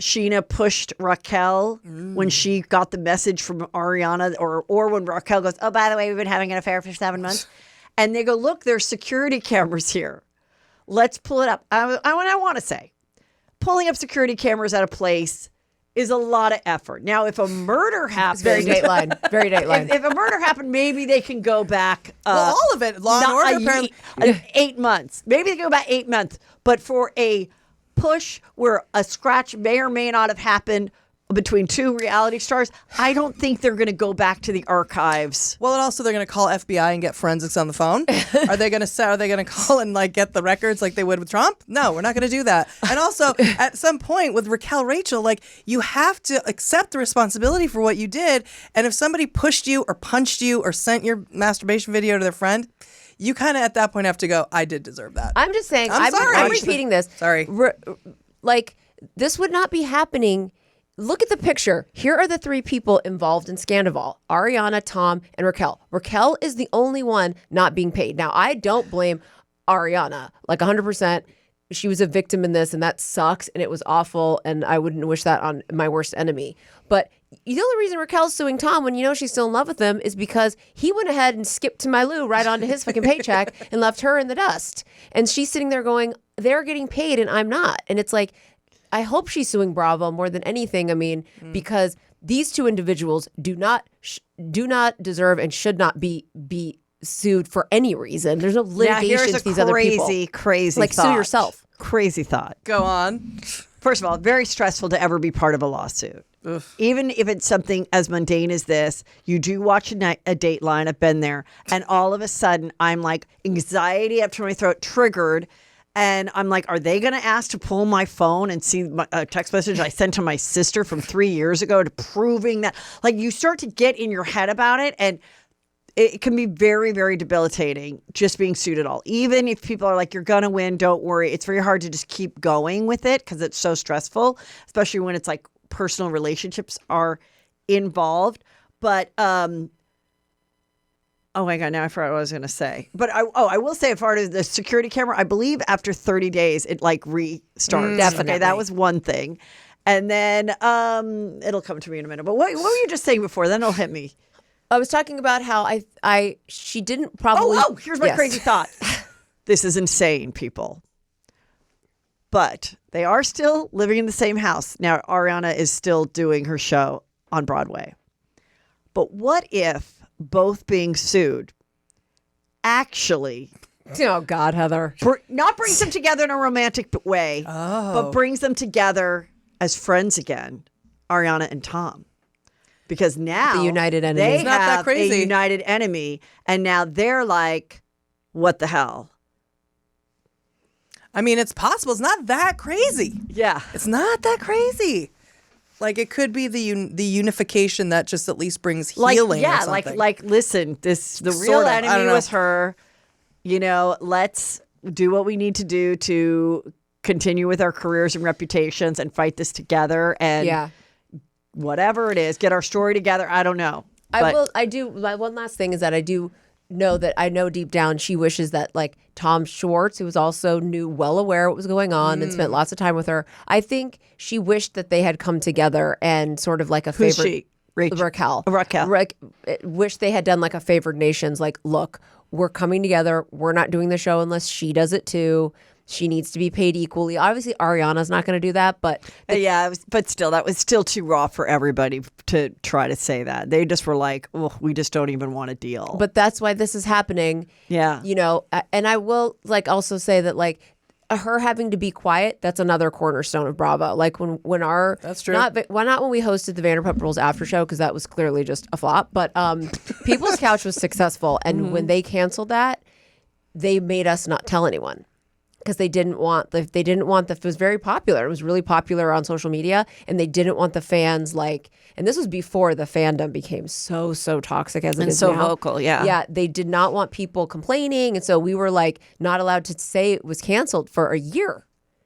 Sheena pushed Raquel when she got the message from Ariana, or when Raquel goes, oh, by the way, we've been having an affair for 7 months. And they go, look, there's security cameras here. Let's pull it up. I want to say, pulling up security cameras at a place is a lot of effort. Now, if a murder happens... Very Dateline. Very Dateline. If a murder happened, maybe they can go back... all of it. Law and Order, apparently. 8 months. Maybe they go back 8 months. But for a push where a scratch may or may not have happened between two reality stars, I don't think they're going to go back to the archives. Well, and also they're going to call FBI and get forensics on the phone. Are they going to call and like get the records like they would with Trump? No, we're not going to do that. And also, at some point with Raquel, Rachel, like, you have to accept the responsibility for what you did. And if somebody pushed you or punched you or sent your masturbation video to their friend, you kind of at that point have to go, I did deserve that. I'm just saying, I'm sorry. I'm repeating this. Sorry. Like, this would not be happening. Look at the picture. Here are the three people involved in Sandoval: Ariana, Tom, and Raquel. Raquel is the only one not being paid. Now, I don't blame Ariana, like 100%. She was a victim in this, and that sucks, and it was awful, and I wouldn't wish that on my worst enemy. But the only reason Raquel's suing Tom when you know she's still in love with him is because he went ahead and skipped to my Lou right onto his fucking paycheck and left her in the dust. And she's sitting there going, they're getting paid and I'm not. And it's like, I hope she's suing Bravo more than anything. I mean, because these two individuals do not deserve and should not be sued for any reason. There's no litigation to these other people. Crazy like, thought. sue yourself. Crazy thought. Go on. First of all, very stressful to ever be part of a lawsuit. Ugh. Even if it's something as mundane as this, you do watch a Dateline. I've been there. And all of a sudden, I'm like, anxiety up to my throat, triggered. And I'm like, are they going to ask to pull my phone and see a text message I sent to my sister from 3 years ago to proving that? Like, you start to get in your head about it, and it can be very, very debilitating just being sued at all. Even if people are like, you're going to win, don't worry. It's very hard to just keep going with it because it's so stressful, especially when it's like personal relationships are involved. But, oh my God, now I forgot what I was going to say. But I will say, as far as the security camera, I believe after 30 days, it like restarts. Definitely. Okay, that was one thing. And then it'll come to me in a minute. But what were you just saying before? Then it'll hit me. I was talking about how she didn't probably. Oh, here's my Yes. crazy thought. This is insane, people. But they are still living in the same house. Now, Ariana is still doing her show on Broadway. But what if both being sued actually Oh God, Heather. not brings them together in a romantic way, but brings them together as friends again, Ariana and Tom? Because now The united enemy. they It's not that have crazy. a united enemy, and now they're like, what the hell? I mean, it's possible. It's not that crazy. Yeah. It's not that crazy. Like it could be the unification that just at least brings healing. or something. Listen, the real Sort of. I enemy don't know. was her. You know, let's do what we need to do to continue with our careers and reputations and fight this together. And Yeah. whatever it is, get our story together. I don't know. But I do. My one last thing is that I do know that I know deep down she wishes that like Tom Schwartz, who was also well aware what was going on and spent lots of time with her. I think she wished that they had come together and sort of like a Who's favorite. she? Raquel. Raquel. Wish they had done like a favored nations. Like, look, we're coming together. We're not doing the show unless she does it too. She needs to be paid equally. Obviously, Ariana's not going to do that, but but still, that was still too raw for everybody to try to say that. They just were like, oh, we just don't even want a deal. but that's why this is happening. Yeah. You know, and I will like also say that like her having to be quiet, that's another cornerstone of Bravo. Like when our That's true. Not when we hosted the Vanderpump Rules after show because that was clearly just a flop. But People's Couch was successful, and when they canceled that, they made us not tell anyone. Because they didn't want it was very popular. It was really popular on social media, and they didn't want the fans and this was before the fandom became so toxic as it is so now. vocal, yeah. Yeah, they did not want people complaining, and so we were like not allowed to say it was canceled for a year.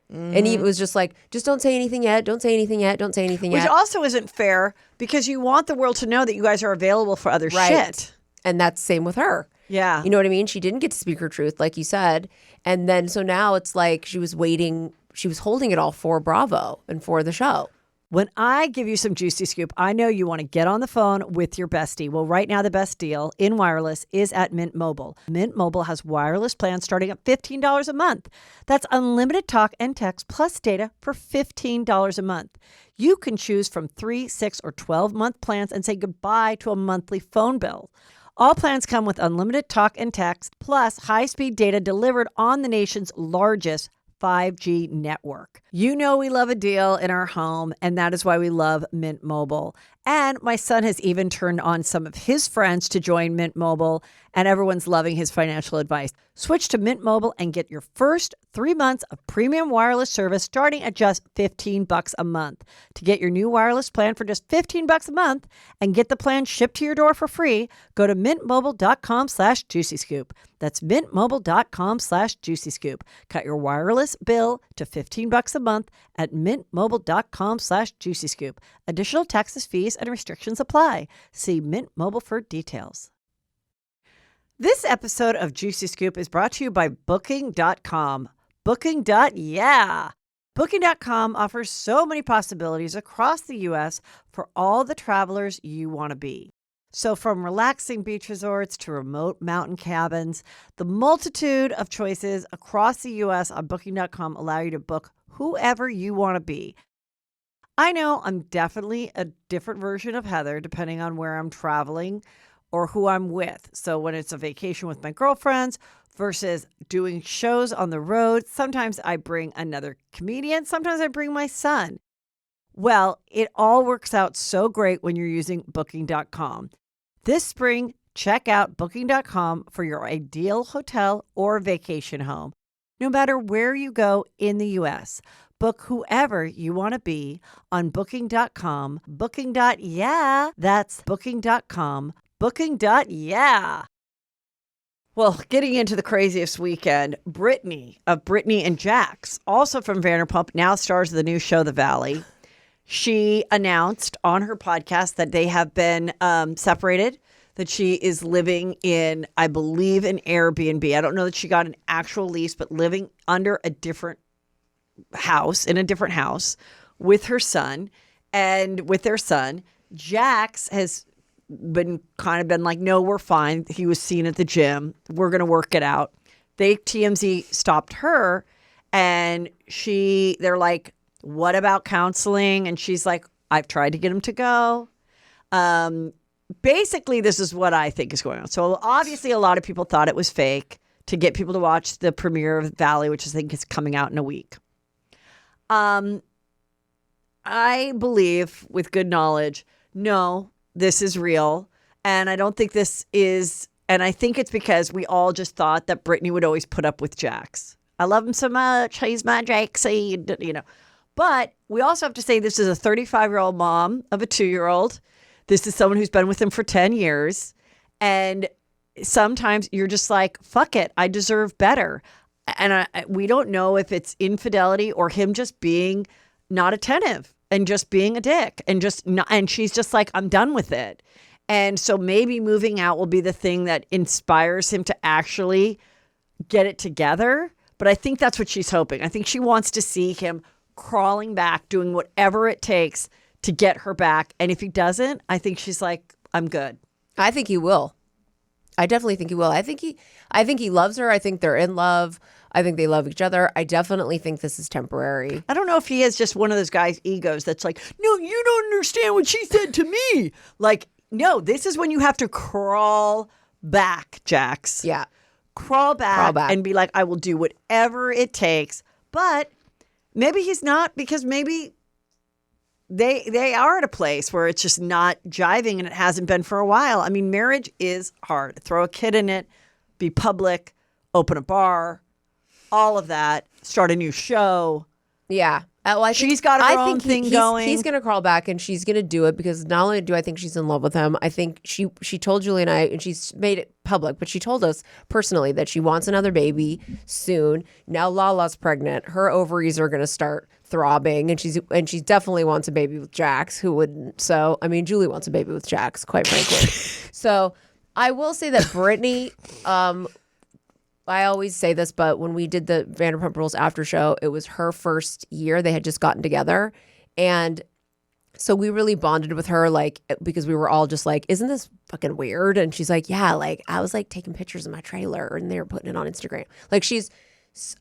And he was just like, just don't say anything yet, don't say anything yet, don't say anything Which yet. also isn't fair because you want the world to know that you guys are available for other shit. And that's same with her. Yeah. You know what I mean? She didn't get to speak her truth, like you said. And then so now it's like she was waiting, she was holding it all for Bravo and for the show. When I give you some juicy scoop, I know you want to get on the phone with your bestie. Well, right now, the best deal in wireless is at Mint Mobile. Mint Mobile has wireless plans starting at $15 a month. That's unlimited talk and text plus data for $15 a month. You can choose from 3, 6, or 12-month plans and say goodbye to a monthly phone bill. All plans come with unlimited talk and text plus high-speed data delivered on the nation's largest 5G network. You know we love a deal in our home, and that is why we love Mint Mobile. And my son has even turned on some of his friends to join Mint Mobile, and everyone's loving his financial advice. Switch to Mint Mobile and get your first 3 months of premium wireless service starting at just $15 a month. To get your new wireless plan for just $15 a month and get the plan shipped to your door for free, go to mintmobile.com/juicyscoop. That's mintmobile.com/juicyscoop. Cut your wireless bill to $15 a month at mintmobile.com/juicyscoop. Additional taxes, fees, and restrictions apply. See Mint Mobile for details. This episode of Juicy Scoop is brought to you by Booking.com. Booking.yeah. Booking.com offers so many possibilities across the U.S. for all the travelers you want to be. So from relaxing beach resorts to remote mountain cabins, the multitude of choices across the U.S. on Booking.com allow you to book whoever you want to be. I know I'm definitely a different version of Heather depending on where I'm traveling or who I'm with. So when it's a vacation with my girlfriends versus doing shows on the road, sometimes I bring another comedian, sometimes I bring my son. Well, it all works out so great when you're using Booking.com. This spring, check out Booking.com for your ideal hotel or vacation home. No matter where you go in the U.S., book whoever you want to be on Booking.com. Booking.yeah. That's Booking.com. Booking.yeah. Well, getting into the craziest weekend, Brittany of Brittany and Jax, also from Vanderpump, now stars of the new show, The Valley. She announced on her podcast that they have been separated, that she is living in, I believe, an Airbnb. I don't know that she got an actual lease, but living under a different house, in a different house with her son and with their son. Jax has been like, no, we're fine. He was seen at the gym. We're going to work it out. TMZ stopped her, and they're like, what about counseling? And she's like, I've tried to get him to go. Basically, this is what I think is going on. So obviously, a lot of people thought it was fake to get people to watch the premiere of Valley, which I think is coming out in a week. I believe, with good knowledge, no, this is real. And I don't think this is, and I think it's because we all just thought that Brittany would always put up with Jax. I love him so much. He's my Jaxie, But we also have to say this is a 35-year-old mom of a 2-year-old. This is someone who's been with him for 10 years. And sometimes you're just like, fuck it, I deserve better. And we don't know if it's infidelity or him just being not attentive and just being a dick and she's just like, I'm done with it. And so maybe moving out will be the thing that inspires him to actually get it together. But I think that's what she's hoping. I think she wants to see him crawling back, doing whatever it takes to get her back. And if he doesn't, I think she's like, I'm good. I think he will. I definitely think he will. I think he loves her. I think they're in love. I think they love each other. I definitely think this is temporary. I don't know if he is just one of those guys' egos that's like, no, you don't understand what she said to me. Like, no, this is when you have to crawl back, Jax. Yeah. Crawl back and be like, I will do whatever it takes. But maybe he's not, because maybe they are at a place where it's just not jiving, and it hasn't been for a while. I mean, marriage is hard. Throw a kid in it, be public, open a bar, all of that, start a new show. Yeah. She's got her own thing going. He's going to crawl back, and she's going to do it, because not only do I think she's in love with him, I think she told Julie and I, and she's made it public, but she told us personally that she wants another baby soon. Now Lala's pregnant. Her ovaries are going to start throbbing, and she definitely wants a baby with Jax. Who wouldn't? So, I mean, Julie wants a baby with Jax, quite frankly. So I will say that Brittany, I always say this, but when we did the Vanderpump Rules after show, it was her first year. They had just gotten together. And so we really bonded with her, like, because we were all just like, isn't this fucking weird? And she's like, yeah, like, I was like taking pictures of my trailer and they were putting it on Instagram. Like,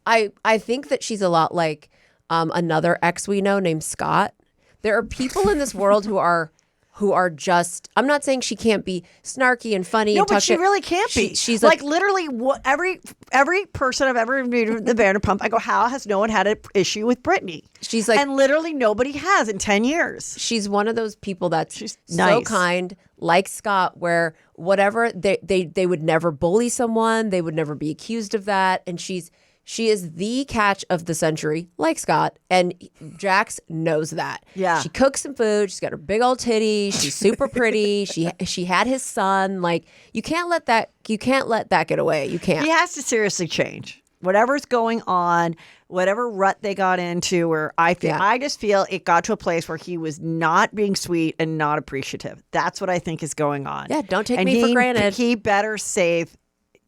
I think that she's a lot like another ex we know named Scott. There are people in this world who are just, I'm not saying she can't be snarky and funny. No, and but she really can't be. She's like literally every person I've ever interviewed with the Vanderpump, I go, how has no one had an issue with Brittany? She's like, and literally nobody has in 10 years. She's one of those people that's she's so nice. kind, like Scott, where whatever, they would never bully someone. They would never be accused of that. And she is the catch of the century, like Scott, and Jax knows that. Yeah. She cooks some food. She's got her big old titties. She's super pretty. She had his son. Like, you can't let that get away. You can't. He has to seriously change. Whatever's going on, whatever rut they got into, where I just feel it got to a place where he was not being sweet and not appreciative. That's what I think is going on. Yeah, don't take me for granted. He better save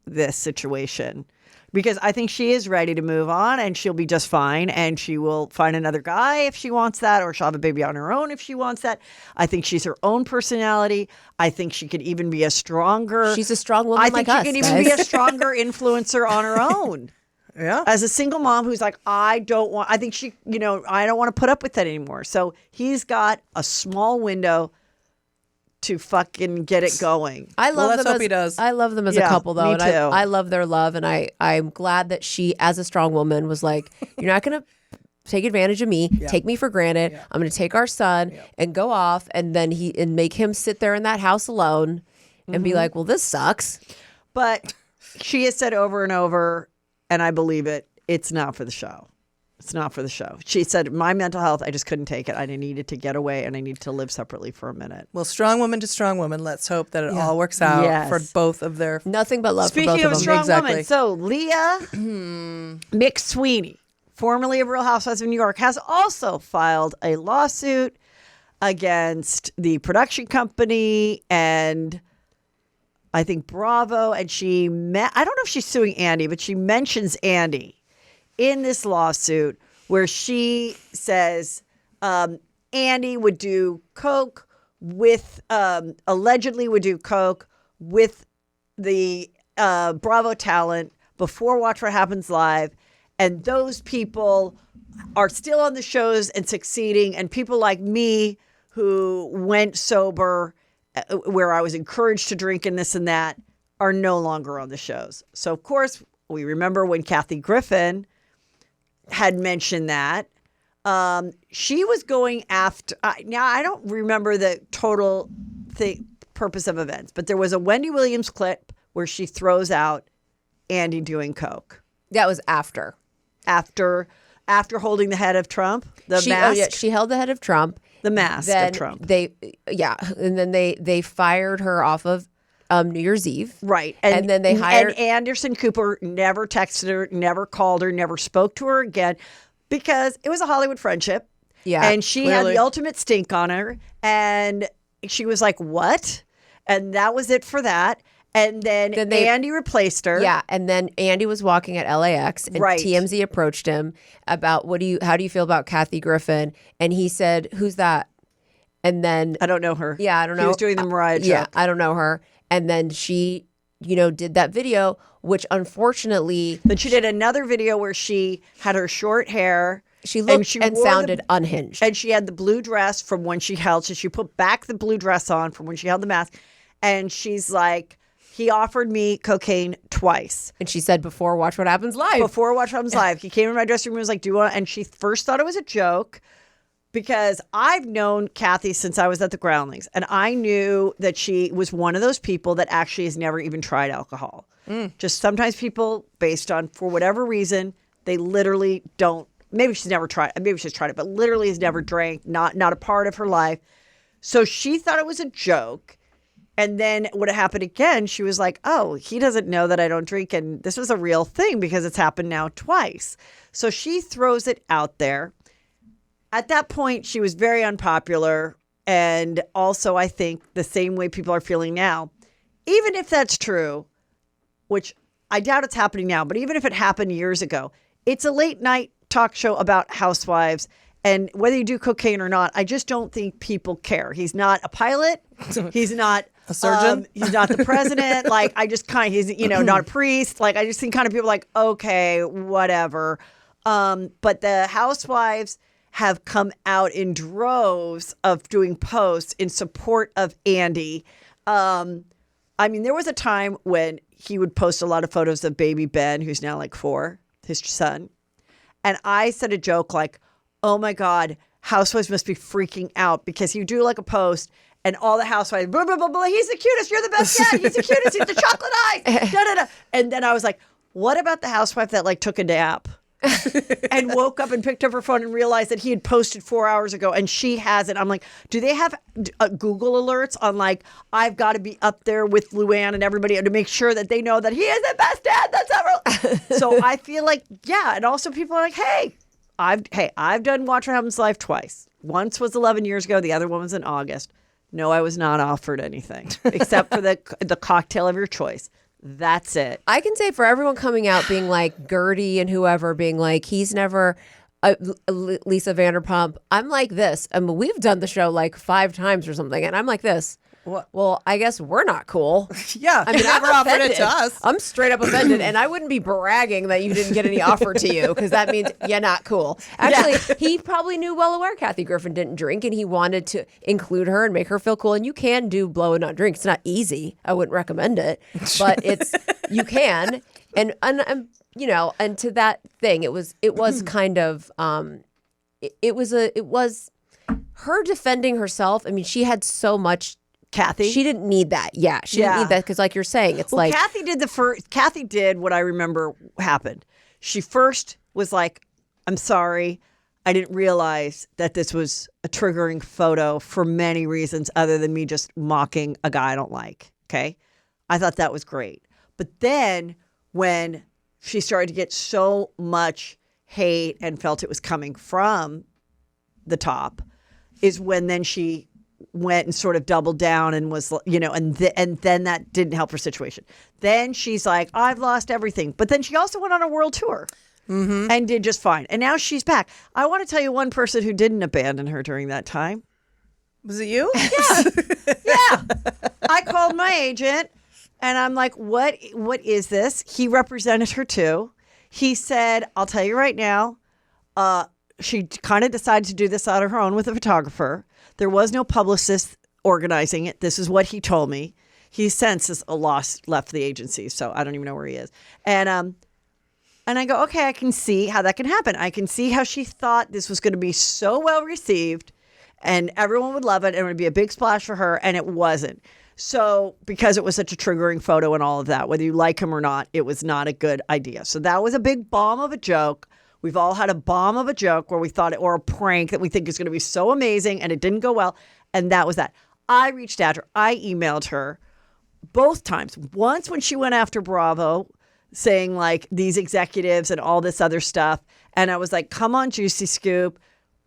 this situation. Because I think she is ready to move on, and she'll be just fine, and she will find another guy if she wants that, or she'll have a baby on her own if she wants that. I think she's her own personality. I think she could even be a stronger... She's a strong woman like us, I think she can even be a stronger influencer on her own. Yeah. As a single mom who's like, I don't want to put up with that anymore. So he's got a small window to fucking get it going. I love let's them hope he does. I love them as a couple, though. Me And too. I love their love. And I'm glad that she, as a strong woman, was like, you're not going to take advantage of me, take me for granted. I'm going to take our son and go off, and then make him sit there in that house alone and be like, well, this sucks. But she has said over and over, and I believe it, it's not for the show. It's not for the show. She said, my mental health, I just couldn't take it. I needed to get away, and I needed to live separately for a minute. Well, strong woman to strong woman. Let's hope that it all works out for both of their... Nothing but love Speaking for both of of a them. strong woman, so Leah McSweeney, formerly of Real Housewives of New York, has also filed a lawsuit against the production company and I think Bravo. And I don't know if she's suing Andy, but she mentions Andy in this lawsuit, where she says Andy would do coke with, allegedly would do coke with the Bravo talent before Watch What Happens Live. And those people are still on the shows and succeeding. And people like me who went sober, where I was encouraged to drink and this and that, are no longer on the shows. So, of course, we remember when Kathy Griffin had mentioned that. She was going after, now I don't remember the total purpose of events, but there was a Wendy Williams clip where she throws out Andy doing coke. That was after. After holding the head of Trump, mask. Oh yeah, she held the head of Trump. The mask then of Trump. And then they fired her off of New Year's Eve. Right. And then they hired... And Anderson Cooper never texted her, never called her, never spoke to her again because it was a Hollywood friendship. Yeah, and she had the ultimate stink on her. And she was like, what? And that was it for that. And then Andy replaced her. Yeah, and then Andy was walking at LAX, and TMZ approached him about how do you feel about Kathy Griffin? And he said, "Who's that?" And then I don't know her. Yeah, I don't know. He was doing the Mariah joke. Yeah, I don't know her. And then she, did that video, which unfortunately, then she did another video where she had her short hair. She looked and sounded unhinged, and she had the blue dress from when she held. So she put back the blue dress on from when she held the mask, and she's like. He offered me cocaine twice. And she said, before Watch What Happens Live. Before Watch What Happens Live. He came in my dressing room and was like, do you want? And she first thought it was a joke because I've known Kathy since I was at the Groundlings. And I knew that she was one of those people that actually has never even tried alcohol. Just sometimes people, based on, for whatever reason, they literally don't. Maybe she's never tried. Maybe she's tried it, but literally has never drank, not a part of her life. So she thought it was a joke. And then when it happened again, she was like, oh, he doesn't know that I don't drink. And this was a real thing because it's happened now twice. So she throws it out there. At that point, she was very unpopular. And also, I think the same way people are feeling now, even if that's true, which I doubt it's happening now, but even if it happened years ago, it's a late night talk show about housewives. And whether you do cocaine or not, I just don't think people care. He's not a pilot. He's not a surgeon. He's not the president. Like, I just kind of, he's, not a priest. Like, I just think kind of people like, okay, whatever. But the housewives have come out in droves of doing posts in support of Andy. There was a time when he would post a lot of photos of baby Ben, who's now like 4, his son. And I said a joke like, oh my God, housewives must be freaking out because you do like a post and all the housewives, blah, blah, blah, blah, he's the cutest, you're the best dad, he's the cutest, he's the chocolate eyes, da, da, da. And then I was like, what about the housewife that like took a nap and woke up and picked up her phone and realized that he had posted 4 hours ago and she hasn't? I'm like, do they have Google alerts on like, I've got to be up there with Luann and everybody to make sure that they know that he is the best dad that's ever. So I feel like, yeah. And also people are like, I've done Watch What Happens Live twice. Once was 11 years ago. The other one was in August. No, I was not offered anything except for the cocktail of your choice. That's it. I can say for everyone coming out being like Gertie and whoever being like, he's never Lisa Vanderpump. I'm like this. We've done the show like 5 times or something. And I'm like this. What? Well, I guess we're not cool. Yeah. I mean, never offered it to us. I'm straight up offended. And I wouldn't be bragging that you didn't get any offer to you because that means you're not cool. Actually, he probably knew well aware Kathy Griffin didn't drink and he wanted to include her and make her feel cool. And you can do blow and not drink. It's not easy. I wouldn't recommend it, but you can. And to that thing, it was kind of, it was her defending herself. I mean, she had so much. Kathy? She didn't need that. Yeah, she didn't need that because, like you're saying, it's like Kathy did what I remember happened. She first was like, "I'm sorry, I didn't realize that this was a triggering photo for many reasons other than me just mocking a guy I don't like." Okay, I thought that was great. But then when she started to get so much hate and felt it was coming from the top, is when then she went and sort of doubled down and was, and then that didn't help her situation. Then she's like, I've lost everything. But then she also went on a world tour. and did just fine. And now she's back. I want to tell you one person who didn't abandon her during that time. Was it you? Yeah. I called my agent and I'm like, what is this? He represented her too. He said, I'll tell you right now, she kind of decided to do this on her own with a photographer. There was no publicist organizing it. This is what he told me. He since left the agency, so I don't even know where he is. And I go, okay, I can see how that can happen. I can see how she thought this was going to be so well received and everyone would love it and it would be a big splash for her, and it wasn't. So because it was such a triggering photo and all of that, whether you like him or not, it was not a good idea. So that was a big bomb of a joke. We've all had a bomb of a joke where we thought or a prank that we think is going to be so amazing and it didn't go well. And that was that. I reached out to her. I emailed her both times. Once when she went after Bravo, saying like these executives and all this other stuff. And I was like, come on, Juicy Scoop.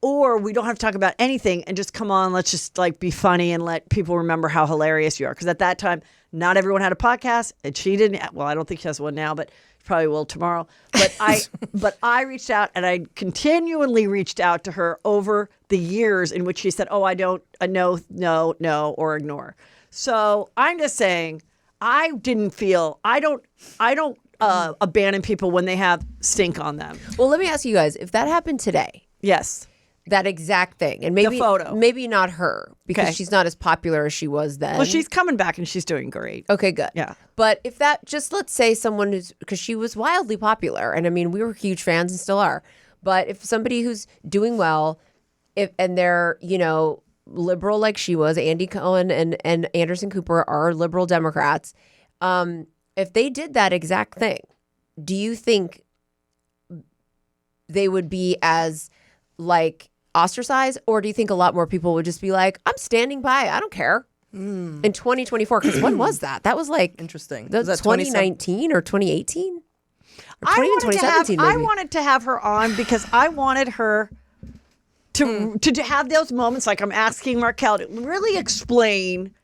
Or we don't have to talk about anything and just come on, let's just like be funny and let people remember how hilarious you are. Because at that time, not everyone had a podcast and she didn't. Well, I don't think she has one now, but probably will tomorrow. But I reached out and I continually reached out to her over the years in which she said, oh, I don't, no, or ignore. So I'm just saying, I don't abandon people when they have stink on them. Well, let me ask you guys, if that happened today, Yes. that exact thing, and maybe The photo. maybe not her because Okay. she's not as popular as she was then. Well, she's coming back and she's doing great. Okay, good. Yeah. But if that, just let's say someone who's, because she was wildly popular, and I mean, we were huge fans and still are. But if somebody who's doing well, and they're, liberal like she was, Andy Cohen and Anderson Cooper are liberal Democrats, if they did that exact thing, do you think they would be as like ostracized, or do you think a lot more people would just be like, I'm standing by, I don't care? In 2024, because when was that? That was like Interesting. That Was that 2019 or 2018? Or I maybe. wanted to have her on because I wanted her to have those moments like I'm asking Raquel to really explain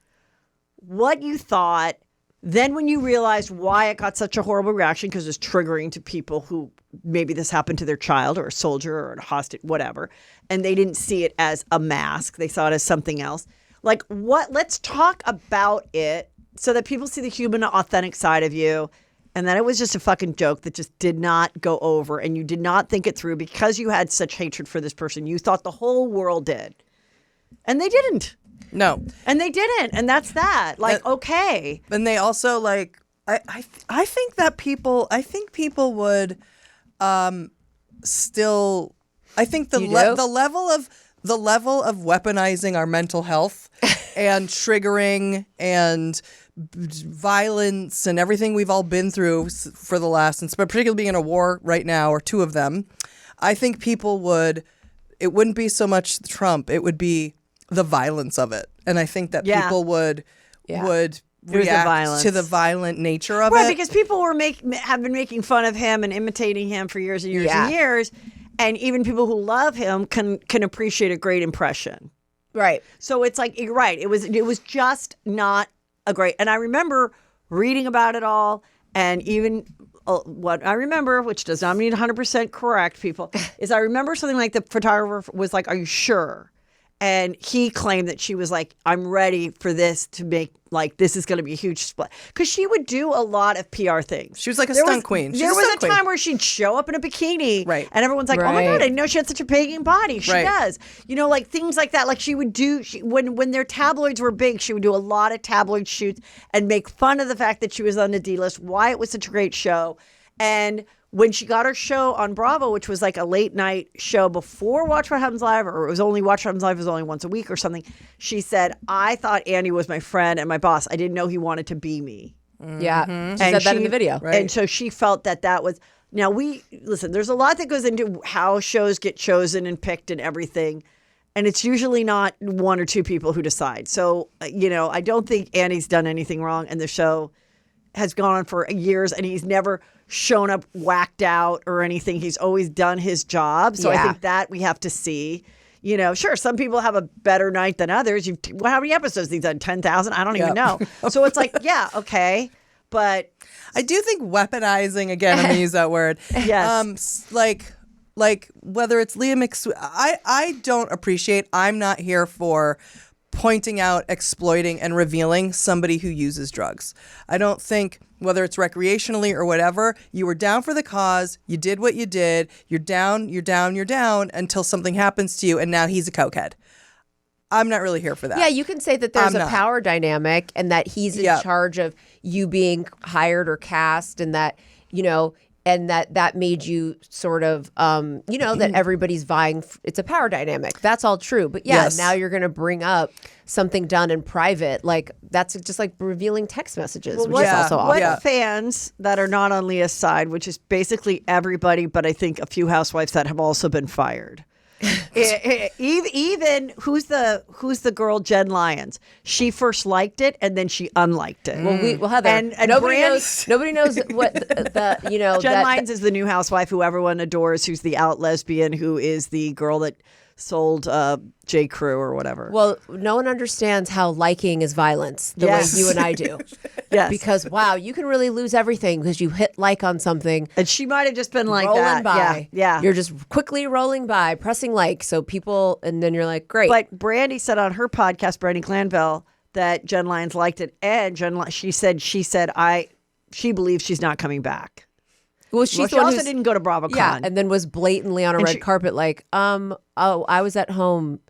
what you thought. Then when you realized why it got such a horrible reaction, because it's triggering to people who maybe this happened to their child or a soldier or a hostage, whatever, and they didn't see it as a mask. They saw it as something else. Like, let's talk about it so that people see the human, authentic side of you, and that it was just a fucking joke that just did not go over, and you did not think it through because you had such hatred for this person. You thought the whole world did. And they didn't. No. And they didn't. And that's that. Like, okay. And they also like I think people would still, I think the level of weaponizing our mental health and triggering and violence and everything we've all been through for the last, and particularly being in a war right now, or two of them, I think people would, it wouldn't be so much Trump, it would be the violence of it. And I think that people would react to the violent nature of it. Right, because people have been making fun of him and imitating him for years and years and years. And even people who love him can appreciate a great impression. Right. So it's like, you're right. It was just not a great. And I remember reading about it all, and even what I remember, which does not mean 100% correct, people, is I remember something like the photographer was like, "Are you sure?" And he claimed that she was like, I'm ready for this to make, like, this is going to be a huge split. Because she would do a lot of PR things. She was like a stunt queen. There was a time where she'd show up in a bikini. Right. And everyone's like, oh my God, I didn't know she had such a pagan body. She does. Like things like that. Like she would do, when their tabloids were big, she would do a lot of tabloid shoots and make fun of the fact that she was on the D list, why it was such a great show. And when she got her show on Bravo, which was like a late night show before Watch What Happens Live, or it was only Watch What Happens Live was only once a week or something, she said, I thought Andy was my friend and my boss. I didn't know he wanted to be me. Yeah. She said that in the video. Right. And so she felt that was, now listen, there's a lot that goes into how shows get chosen and picked and everything. And it's usually not one or two people who decide. So, I don't think Andy's done anything wrong, and the show has gone on for years, and he's never shown up whacked out or anything. He's always done his job. So I think that we have to see. Sure, some people have a better night than others. How many episodes have you done? 10,000? I don't even know. So it's like, yeah, okay. But I do think weaponizing, again, I'm going to use that word. Yes. Like whether it's Leah I don't appreciate, I'm not here for pointing out, exploiting, and revealing somebody who uses drugs. I don't think, whether it's recreationally or whatever, you were down for the cause, you did what you did, you're down until something happens to you, and now he's a cokehead. I'm not really here for that. Yeah, you can say that there's a power dynamic and that he's in charge of you being hired or cast, and that, you know, and that made you sort of, you know, that everybody's vying. It's a power dynamic. That's all true. But now you're going to bring up something done in private. Like, that's just like revealing text messages, which is also awful. What fans that are not on Leah's side, which is basically everybody, but I think a few housewives that have also been fired. Even who's the girl, Jen Lyons? She first liked it and then she unliked it. Well, Heather, and nobody knows what the you know. Jen Lyons is the new housewife who everyone adores, who's the out lesbian, who is the girl that sold J. Crew or whatever. Well, no one understands how liking is violence the way you and I do. Yes. Because, wow, you can really lose everything because you hit like on something. And she might have just been like rolling that. by. Yeah. You're just quickly rolling by, pressing like. So people, and then you're like, great. But Brandy said on her podcast, Brandy Glanville, that Jen Lyons liked it. And she said she believes she's not coming back. Well, She also didn't go to BravoCon. Yeah, and then was blatantly on a red carpet like, I was at home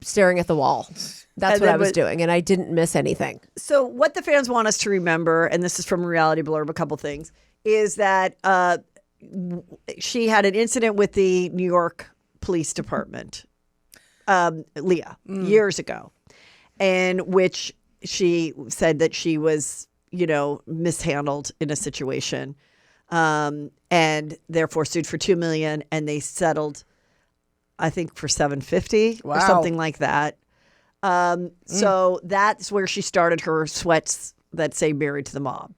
staring at the wall. That's what I was doing, and I didn't miss anything. So what the fans want us to remember, and this is from Reality Blurb, a couple things, is that she had an incident with the New York Police Department, Leah, years ago, in which she said that she was, you know, mishandled in a situation. And therefore sued for $2 million, and they settled, I think, for $750 or something like that. So that's where she started her sweats that say "Married to the Mob."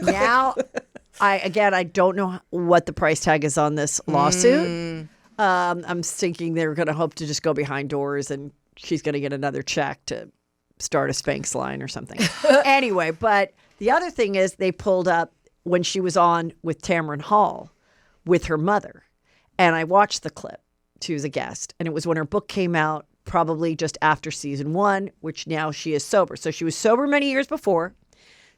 Now, I don't know what the price tag is on this lawsuit. I'm thinking they're going to hope to just go behind doors, and she's going to get another check to start a Spanx line or something. Anyway, but the other thing is they pulled up when she was on with Tamron Hall with her mother. And I watched the clip. She was a guest. And it was when her book came out, probably just after season 1, which now she is sober. So she was sober many years before.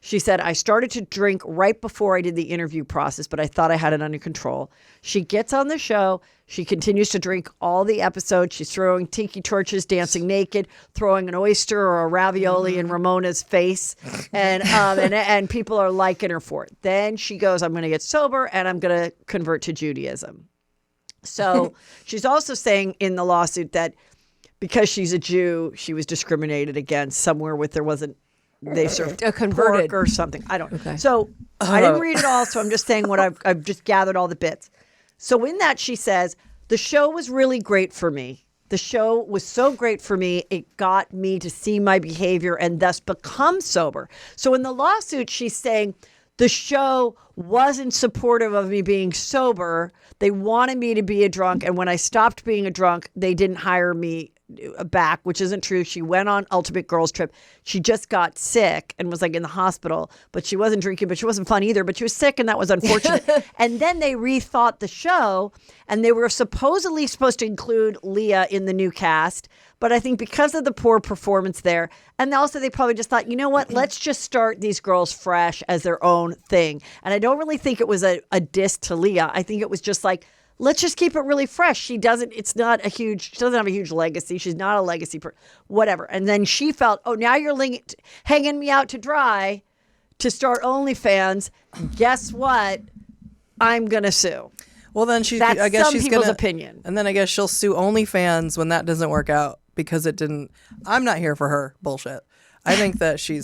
She said, I started to drink right before I did the interview process, but I thought I had it under control. She gets on the show. She continues to drink all the episodes. She's throwing tiki torches, dancing naked, throwing an oyster or a ravioli in Ramona's face. And people are liking her for it. Then she goes, I'm going to get sober and I'm going to convert to Judaism. So she's also saying in the lawsuit that because she's a Jew, she was discriminated against somewhere with there wasn't, they served pork or something. I don't know. Okay. So I didn't read it all, so I'm just saying what I've just gathered all the bits. So in that she says, the show was really great for me. The show was so great for me, it got me to see my behavior and thus become sober. So in the lawsuit, she's saying the show wasn't supportive of me being sober. They wanted me to be a drunk. And when I stopped being a drunk, they didn't hire me back, which isn't true. She went on Ultimate Girls Trip. She just got sick and was like in the hospital, but she wasn't drinking, but she wasn't fun either, but she was sick, and that was unfortunate. And then they rethought the show, and they were supposedly supposed to include Leah in the new cast, but I think because of the poor performance there, and also they probably just thought, you know what, let's just start these girls fresh as their own thing. And I don't really think it was a diss to Leah. I think it was just like, let's just keep it really fresh. She doesn't have a huge legacy. She's not a legacy whatever. And then she felt, oh, now you're hanging me out to dry to start OnlyFans. Guess what? I'm going to sue. Well, then That's I guess some she's people's gonna, opinion. And then I guess she'll sue OnlyFans when that doesn't work out because it didn't. I'm not here for her bullshit. I think that she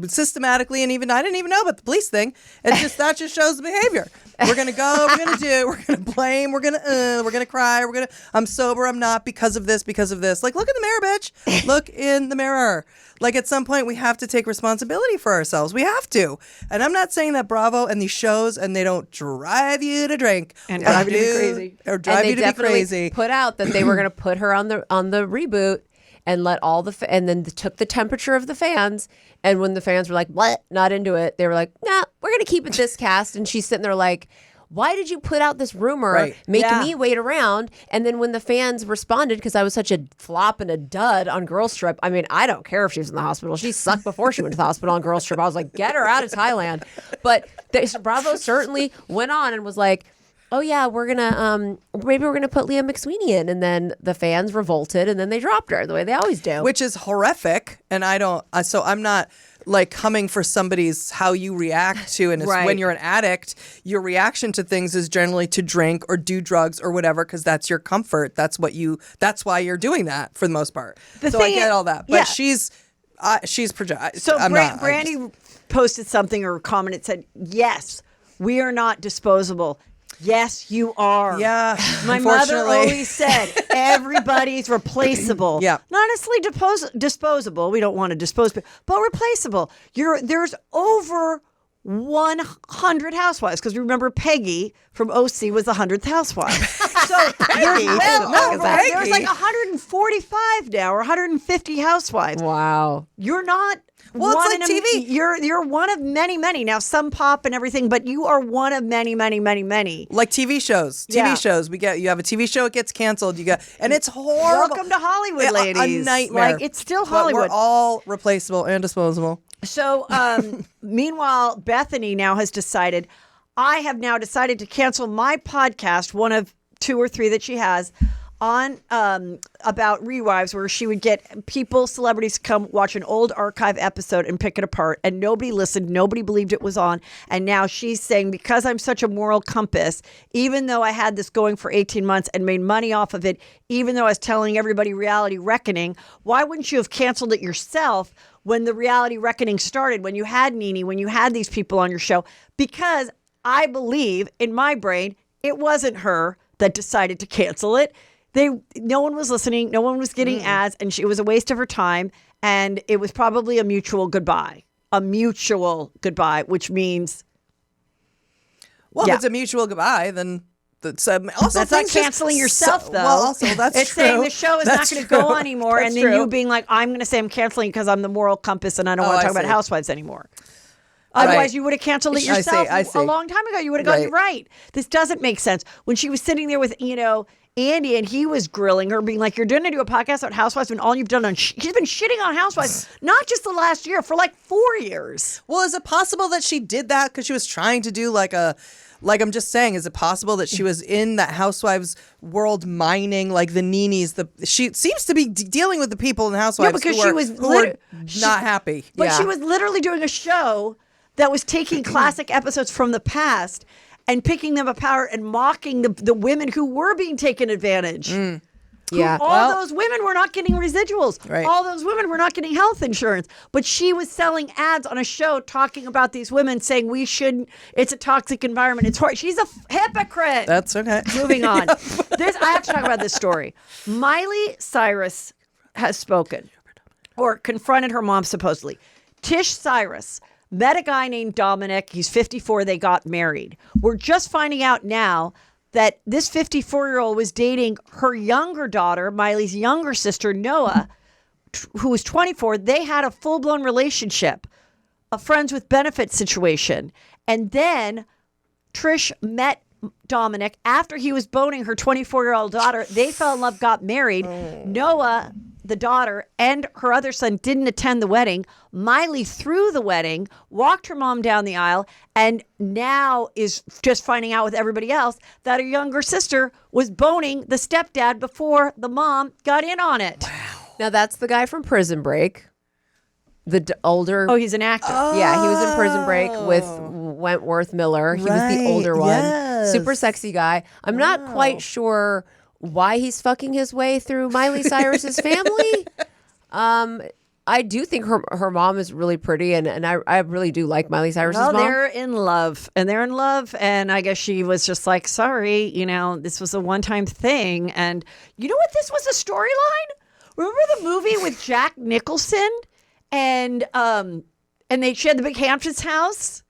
systematically, and even I didn't even know about the police thing. That just shows the behavior. We're gonna go. We're gonna blame. We're gonna cry. I'm sober. I'm not because of this. Like, look in the mirror, bitch. Look in the mirror. Like, at some point we have to take responsibility for ourselves. We have to. And I'm not saying that Bravo and these shows and they don't drive you to drink and drive you to be crazy or drive you to be crazy. Put out that they were gonna put her on the reboot. and let all and then took the temperature of the fans. And when the fans were like, what? Not into it. They were like, nah, we're going to keep it this cast. And she's sitting there like, why did you put out this rumor, making me wait around? And then when the fans responded, because I was such a flop and a dud on Girls Trip, I mean, I don't care if she was in the hospital. She sucked before she went to the hospital on Girls Trip. I was like, get her out of Thailand. But Bravo certainly went on and was like, oh yeah, we're gonna maybe we're gonna put Leah McSweeney in, and then the fans revolted, and then they dropped her the way they always do, which is horrific. And I don't, so I'm not like coming for somebody's how you react to, and when you're an addict, your reaction to things is generally to drink or do drugs or whatever because that's your comfort. That's why you're doing that for the most part. So I get all that, but she's project. So Brandy posted something or commented, said, "Yes, we are not disposable." Yes, you are. Yeah. My mother always said everybody's replaceable. Yeah. Not necessarily disposable. We don't want to dispose, but replaceable. There's over 100 housewives because remember Peggy from OC was the 100th housewife. So there's like 145 now or 150 housewives. Wow. You're not. Well, it's like TV. You're one of many. Now some pop and everything, but you are one of many. Like TV shows. Shows. You have a TV show, it gets canceled. And it's horrible. Welcome to Hollywood, ladies. A nightmare. Like it's still Hollywood. But we're all replaceable and disposable. So, meanwhile, Bethany now has decided. I have now decided to cancel my podcast, one of 2 or 3 that she has, on about rewives, where she would get celebrities come watch an old archive episode and pick it apart, and nobody listened, nobody believed it was on. And now she's saying, because I'm such a moral compass, even though I had this going for 18 months and made money off of it, even though I was telling everybody reality reckoning, why wouldn't you have canceled it yourself when the reality reckoning started, when you had Nene, when you had these people on your show? Because I believe in my brain, it wasn't her that decided to cancel it. No one was listening. No one was getting ads, and it was a waste of her time. And it was probably a mutual goodbye, which means, if it's a mutual goodbye, then that's also not canceling yourself, though. Well, also that's it's true. saying the show is not going to go anymore, and then true. you being like, I'm going to say I'm canceling because I'm the moral compass, and I don't want to talk about housewives anymore. Otherwise, you would have canceled it yourself a long time ago. You would have gone, you're right. This doesn't make sense. When she was sitting there with, Andy, and he was grilling her, being like, you're going to do a podcast about housewives when all you've done she's been shitting on housewives, not just the last year, for like 4 years. Well, is it possible that she did that because she was trying to do like I'm just saying, is it possible that she was in that housewives world mining like the Nenes? She seems to be dealing with the people in the housewives who were not happy. But she was literally doing a show that was taking classic episodes from the past and picking them apart and mocking the women who were being taken advantage. All those women were not getting residuals. Right. All those women were not getting health insurance. But she was selling ads on a show talking about these women, saying we shouldn't, it's a toxic environment. It's horrible. She's a hypocrite. That's okay. Moving on. I have to talk about this story. Miley Cyrus has spoken or confronted her mom, supposedly. Tish Cyrus met a guy named Dominic. He's 54. They got married. We're just finding out now that this 54-year-old was dating her younger daughter, Miley's younger sister, Noah, who was 24. They had a full-blown relationship, a friends with benefits situation. And then Trish met Dominic after he was boning her 24-year-old daughter. They fell in love, got married. Noah, the daughter, and her other son didn't attend the wedding. Miley threw the wedding, walked her mom down the aisle, and now is just finding out with everybody else that her younger sister was boning the stepdad before the mom got in on it. Wow. Now that's the guy from Prison Break. The older. Oh, he's an actor. Yeah, he was in Prison Break with Wentworth Miller. He was the older one. Yes. Super sexy guy. I'm not quite sure why he's fucking his way through Miley Cyrus's family. I do think her mom is really pretty, and I really do like Miley Cyrus's mom. They're in love, and I guess she was just like, sorry, this was a one-time thing. And you know what? This was a storyline. Remember the movie with Jack Nicholson? And she had the big Hamptons house,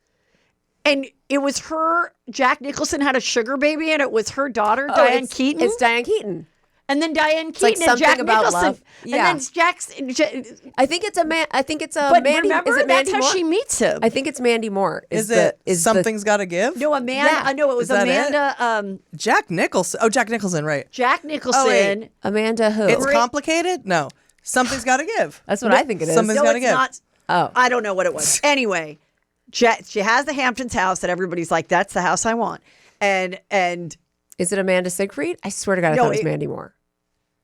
and it was her. Jack Nicholson had a sugar baby, and it was her daughter, Diane Keaton. It's Diane Keaton. And then Diane like Keaton and something Jack about Nicholson. love. Yeah. And then Jack's. I think it's a man. I think it's a But Mandy. remember, Is it that's Mandy how Moore? she meets him. I think it's Mandy Moore. Is it Something's Gotta Give? No, Amanda. Yeah. No, it was Is that it? Amanda. Jack Nicholson. Oh, Jack Nicholson, right. Jack Nicholson. Amanda who? It's complicated? No. Something's Gotta Give. That's what I think it is. Something's No, Gotta it's Give. not. Oh. I don't know what it was. Anyway, she has the Hamptons house that everybody's like, that's the house I want. And Is it Amanda Siegfried? I swear to God, I No, thought it was it- Mandy Moore.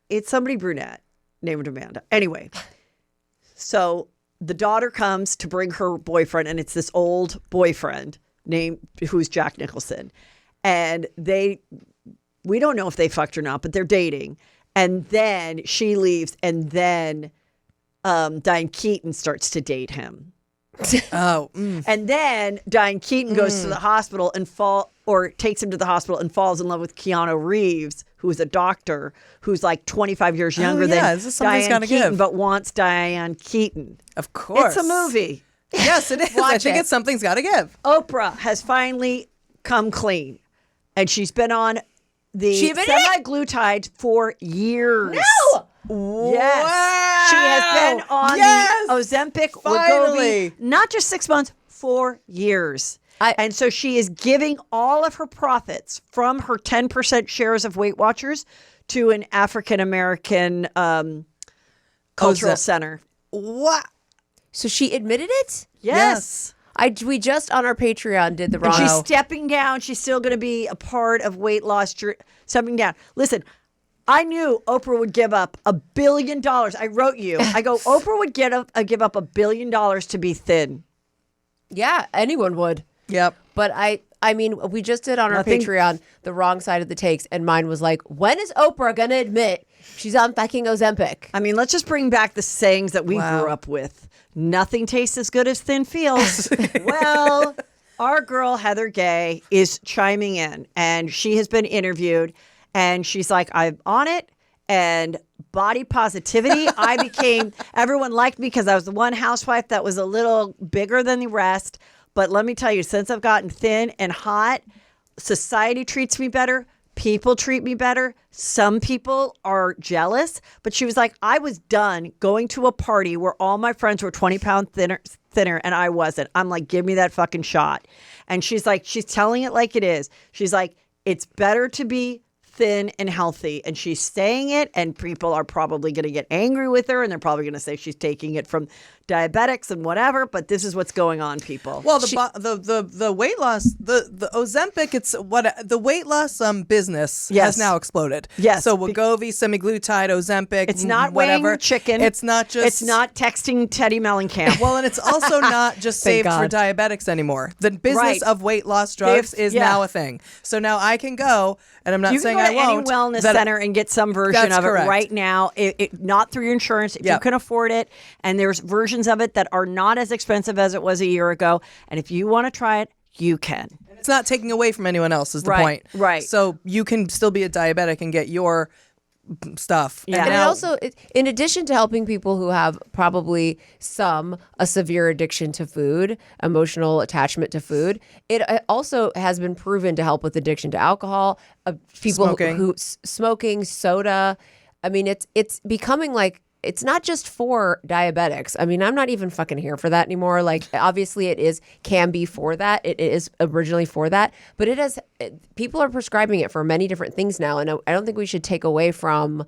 it's somebody brunette named Amanda. Anyway, so the daughter comes to bring her boyfriend, and it's this old boyfriend named who's Jack Nicholson. And we don't know if they fucked or not, but they're dating. And then she leaves, and then Diane Keaton starts to date him. Oh. And then Diane Keaton goes to the hospital and takes him to the hospital and falls in love with Keanu Reeves, who is a doctor who's like 25 years younger yeah. than This is Something's Diane Gotta Keaton, Give. but wants Diane Keaton. Of course. It's a movie. Yes, it is. I Watch think it. it's Something's Gotta Give. Oprah has finally come clean, and she's been on the She admitted it? semi-glutide for years. No! Yes. Wow. She has been on Yes. the Ozempic, Finally. Wegovy, not just 6 months, 4 years. And so she is giving all of her profits from her 10% shares of Weight Watchers to an African-American cultural center. What? So she admitted it? Yes. We just on our Patreon did the And wrong. she's stepping down. She's still going to be a part of weight loss, stepping down. Listen, I knew Oprah would give up $1 billion. I wrote you. I go, Oprah would give up $1 billion to be thin. Yeah, anyone would. Yep. But I mean, we just did on our Nothing- Patreon the wrong side of the takes, and mine was like, when is Oprah gonna admit she's on fucking Ozempic? I mean, let's just bring back the sayings that we grew up with. Nothing tastes as good as thin feels. Well, our girl Heather Gay is chiming in, and she has been interviewed, and she's like, I'm on it, and body positivity. Everyone liked me because I was the one housewife that was a little bigger than the rest. But let me tell you, since I've gotten thin and hot, society treats me better. People treat me better. Some people are jealous. But she was like, I was done going to a party where all my friends were 20 pounds thinner and I wasn't. I'm like, give me that fucking shot. And she's like, she's telling it like it is. She's like, it's better to be thin and healthy, and she's saying it, and people are probably going to get angry with her, and they're probably going to say she's taking it from diabetics and whatever, but this is what's going on, people. Well, the weight loss, the Ozempic, the weight loss business Yes. has now exploded. Yes. So Wegovy, semaglutide, Ozempic, It's not whatever. weighing your chicken. It's not just. It's not texting Teddy Mellencamp. Well, and it's also not just Thank saved for God. diabetics anymore. The business Right. of weight loss drugs If- is yeah. now a thing. So now I can go, and I'm not You saying can go I to won't. any wellness that- center and get some version That's of correct. it right now. Not through your insurance, if you Yep. can afford it. And there's versions of it that are not as expensive as it was a year ago. And if you want to try it, you can. It's not taking away from anyone else. Is the Right, point? right. So you can still be a diabetic and get your stuff. Yeah. And And it now- also, in addition to helping people who have probably a severe addiction to food, emotional attachment to food, it also has been proven to help with addiction to alcohol, people Smoking. who smoking, soda. I mean, it's becoming like, it's not just for diabetics. I mean, I'm not even fucking here for that anymore. Like, obviously it can be for that. It is originally for that, but people are prescribing it for many different things now. And I don't think we should take away from,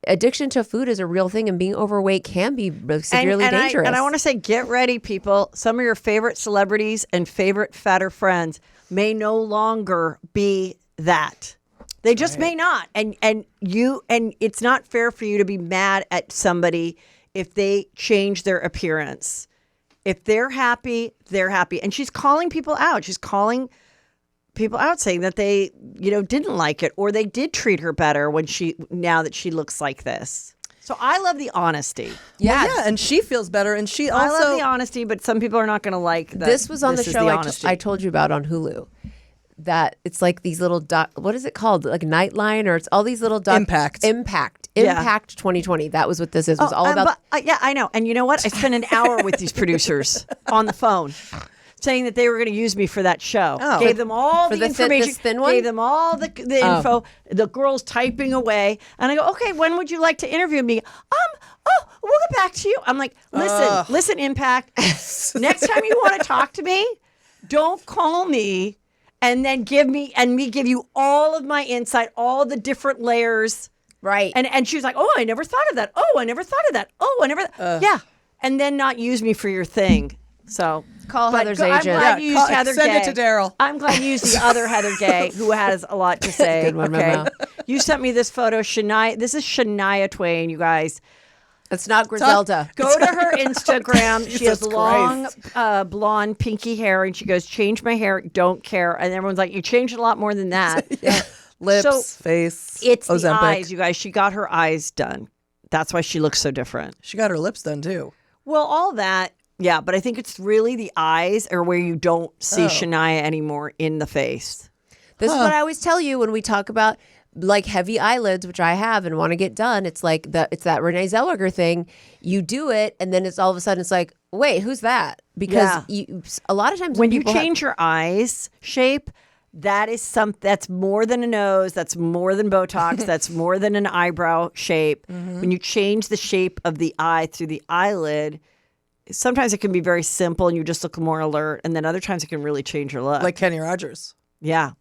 addiction to food is a real thing, and being overweight can be severely dangerous. And I want to say, get ready, people. Some of your favorite celebrities and favorite fatter friends may no longer be that. They just may not. And it's not fair for you to be mad at somebody if they change their appearance. If they're happy, they're happy. And she's calling people out. She's calling people out, saying that they, didn't like it, or they did treat her better now that she looks like this. So I love the honesty. yeah. yeah, and she feels better, and she I also love the honesty, but some people are not going to like that. This was on the is show honesty. I told you about on Hulu. That it's like these little what is it called? Like Nightline, or it's all these little Impact. Impact Yeah. 2020. That was what this is. It was all about. Yeah, I know. And you know what? I spent an hour with these producers on the phone. saying that they were going to use me for that show. Oh. Gave them all For the the thin- information. this thin one? Gave them all the info. The girl's typing away. And I go, okay, when would you like to interview me? We'll get back to you. I'm like, listen, Impact. Next time you want to talk to me, don't call me and then give you all of my insight, all the different layers. Right. And she was like, oh, I never thought of that. Oh, I never thought of that. Oh, I never. Yeah. And then not use me for your thing. So Call Heather's I'm agent. glad you used Heather Send Gay. it to Daryl. I'm glad you used the other Heather Gay, who has a lot to say. Good one, okay. Memo. You sent me this photo, Shania. This is Shania Twain, you guys. It's not Griselda. Go to her Instagram. She has Jesus long, blonde, pinky hair, and she goes, change my hair, don't care. And everyone's like, you changed a lot more than that. Lips, So, face, It's the Ozempic. eyes, you guys. She got her eyes done. That's why she looks so different. She got her lips done too. Well, all that, yeah, but I think it's really the eyes are where you don't see Shania anymore in the face. This is what I always tell you when we talk about like heavy eyelids, which I have and want to get done. It's like it's that Renee Zellweger thing. You do it, and then it's all of a sudden it's like, wait, who's that? Because a lot of times When you people change your eyes shape, that's more than a nose, that's more than Botox, that's more than an eyebrow shape. When you change the shape of the eye through the eyelid, sometimes it can be very simple and you just look more alert, and then other times it can really change your look. Like Kenny Rogers. Yeah.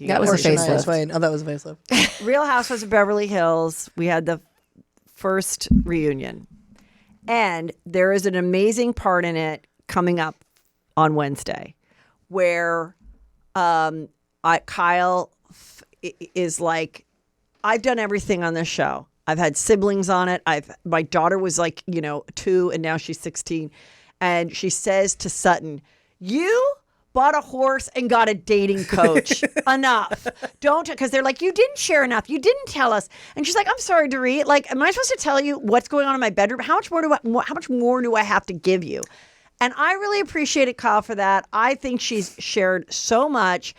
That was Or a Shania facelift. Twain. Oh, that was a facelift. Real Housewives of Beverly Hills, we had the first reunion. And there is an amazing part in it coming up on Wednesday where Kyle is like, I've done everything on this show. I've had siblings on it. My daughter was like, 2 and now she's 16. And she says to Sutton, you bought a horse and got a dating coach. Enough. Don't, because they're like, you didn't share enough. You didn't tell us. And she's like, I'm sorry, Dorit. Like, am I supposed to tell you what's going on in my bedroom? How much more do I have to give you? And I really appreciated Kyle for that. I think she's shared so much.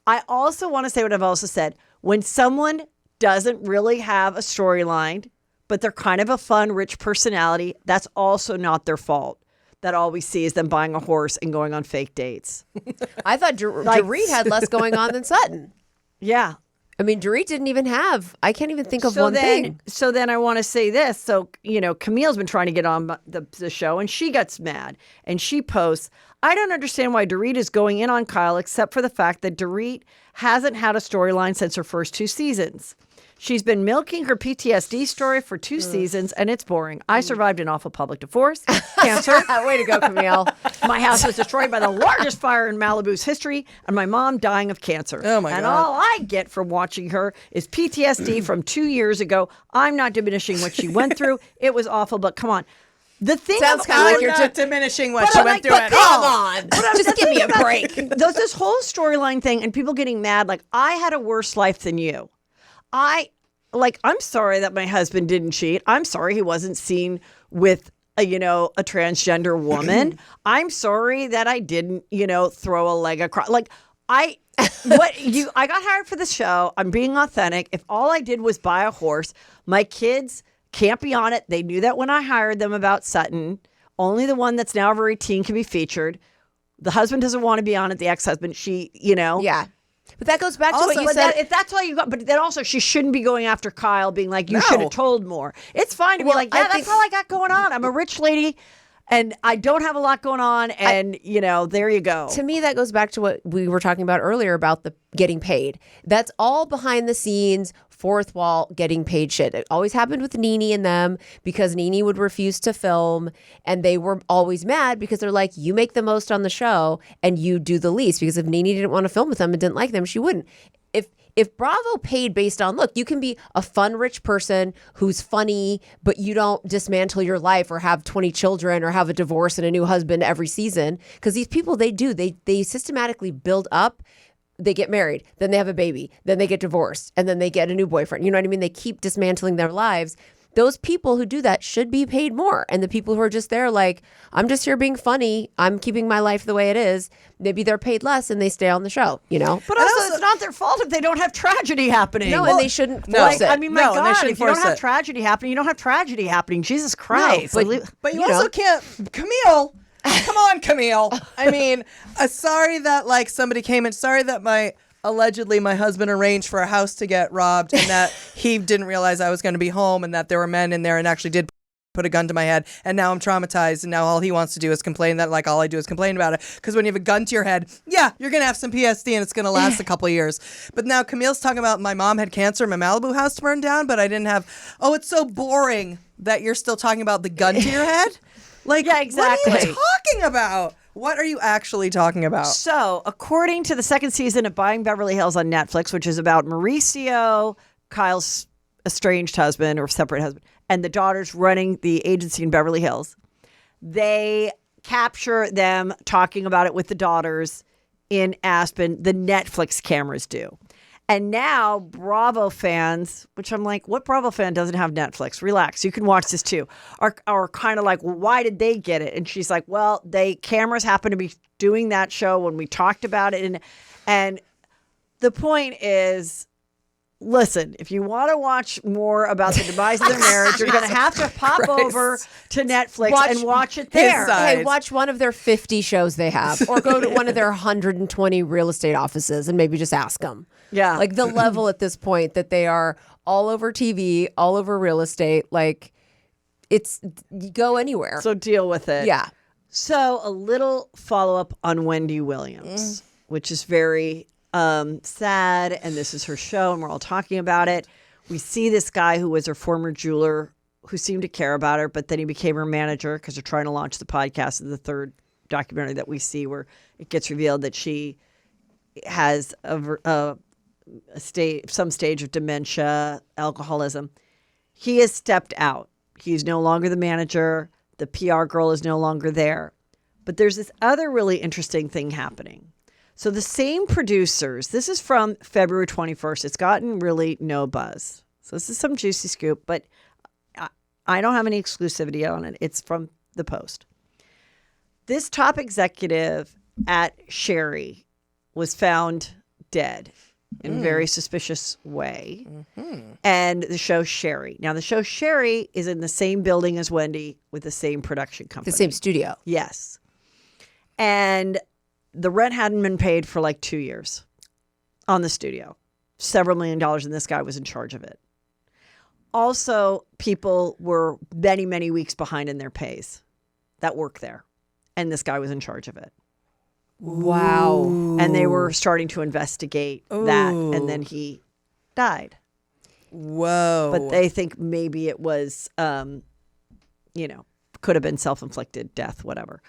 I also want to say what I've also said. When someone doesn't really have a storyline, but they're kind of a fun, rich personality, that's also not their fault. That all we see is them buying a horse and going on fake dates. I thought Dorit had less going on than Sutton. Yeah. I mean, Dorit didn't even have. I can't even think of one thing. So then I want to say this. So, Camille's been trying to get on the show and she gets mad and she posts, I don't understand why Dorit is going in on Kyle except for the fact that Dorit hasn't had a storyline since her first 2 seasons. She's been milking her PTSD story for 2 seasons, and it's boring. I survived an awful public divorce, cancer. Way to go, Camille. My house was destroyed by the largest fire in Malibu's history, and my mom dying of cancer. Oh, my and God. all I get from watching her is PTSD from 2 years ago. I'm not diminishing what she went through. It was awful, but come on. The thing Sounds about- kinda like We're you're not diminishing what But she I'm went like, through but at all. Come on. Just give me a break. This whole storyline thing and people getting mad, like, I had a worse life than you. I'm sorry that my husband didn't cheat. I'm sorry he wasn't seen with a transgender woman. I'm sorry that I didn't, throw a leg across. I got hired for the show. I'm being authentic. If all I did was buy a horse, my kids can't be on it. They knew that when I hired them about Sutton. Only the one that's now over 18 can be featured. The husband doesn't want to be on it. The ex-husband, Yeah. But that goes back to Also, what you said. if that's all you got, but then also she shouldn't be going after Kyle, being like, you should have told more. It's fine to be like, yeah, that's all I got going on. I'm a rich lady, and I don't have a lot going on, and there you go. To me, that goes back to what we were talking about earlier about the getting paid. That's all behind the scenes, fourth wall, getting paid shit. It always happened with Nene and them because Nene would refuse to film, and they were always mad because they're like, you make the most on the show and you do the least, because if Nene didn't want to film with them and didn't like them, she wouldn't. If Bravo paid based on, look, you can be a fun, rich person who's funny, but you don't dismantle your life or have 20 children or have a divorce and a new husband every season. Because these people, they systematically build up. They get married, then they have a baby, then they get divorced, and then they get a new boyfriend. You know what I mean? They keep dismantling their lives. Those people who do that should be paid more. And the people who are just there like, I'm just here being funny, I'm keeping my life the way it is, maybe they're paid less and they stay on the show, But also, it's not their fault if they don't have tragedy happening. No, and they shouldn't force it. I mean, my No, and they God, shouldn't if you don't force have it. tragedy happening, you don't have tragedy happening. Jesus Christ. but But you also can't, Camille, Come on, Camille. I mean, sorry that like somebody came in. Sorry that allegedly my husband arranged for a house to get robbed and that he didn't realize I was going to be home and that there were men in there and actually did put a gun to my head, and now I'm traumatized, and now all he wants to do is complain that like all I do is complain about it. Because when you have a gun to your head, yeah, you're gonna have some PSD and it's gonna last a couple of years. But now Camille's talking about my mom had cancer and my Malibu house burned down, but I didn't have. Oh, it's so boring that you're still talking about the gun to your head. Like, yeah, exactly. What are you talking about? What are you actually talking about? So, according to the second season of Buying Beverly Hills on Netflix, which is about Mauricio, Kyle's estranged husband or separate husband, and the daughters running the agency in Beverly Hills, they capture them talking about it with the daughters in Aspen. The Netflix cameras do. And now Bravo fans, which I'm like, what Bravo fan doesn't have Netflix? Relax. You can watch this too. Are kind of like, well, why did they get it? And she's like, well, cameras happen to be doing that show when we talked about it. And the point is, listen, if you want to watch more about the demise of their marriage, you're going to have to pop over to Netflix and watch it there. Hey, watch one of their 50 shows they have, or go to one of their 120 real estate offices and maybe just ask them. Yeah. Like the level at this point that they are all over TV, all over real estate. Like you go anywhere. So deal with it. Yeah. So a little follow-up on Wendy Williams, which is very sad, and this is her show, and we're all talking about it. We see this guy who was her former jeweler who seemed to care about her, but then he became her manager because they're trying to launch the podcast of the third documentary that we see where it gets revealed that she has some stage of dementia, alcoholism. He has stepped out. He's no longer the manager. The PR girl is no longer there. But there's this other really interesting thing happening. So the same producers, this is from February 21st. It's gotten really no buzz. So this is some juicy scoop, but I don't have any exclusivity on it. It's from the Post. This top executive at Sherry was found dead in a very suspicious way. And the show Sherry. Now, the show Sherry is in the same building as Wendy with the same production company. The same studio. Yes. And the rent hadn't been paid for like 2 years on the studio. Several $1 million, and this guy was in charge of it. Also, people were many, many weeks behind in their pays that work there. And this guy was in charge of it. Wow. And they were starting to investigate that. And then he died. Whoa. But they think maybe it was, could have been self-inflicted death, whatever.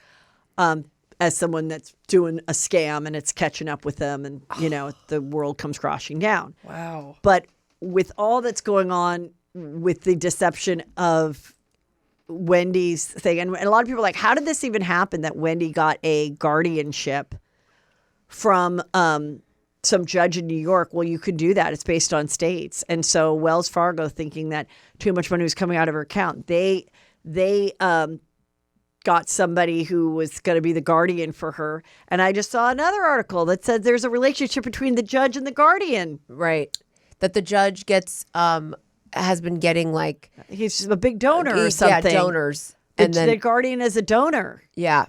As someone that's doing a scam and it's catching up with them and, the world comes crashing down. Wow. But with all that's going on with the deception of Wendy's thing, and a lot of people are like, how did this even happen that Wendy got a guardianship from some judge in New York? Well, you could do that. It's based on states. And so Wells Fargo, thinking that too much money was coming out of her account, they got somebody who was going to be the guardian for her. And I just saw another article that said there's a relationship between the judge and the guardian. Right. That the judge has been getting like... He's a big donor or something. Yeah, donors. And then the guardian is a donor. Yeah.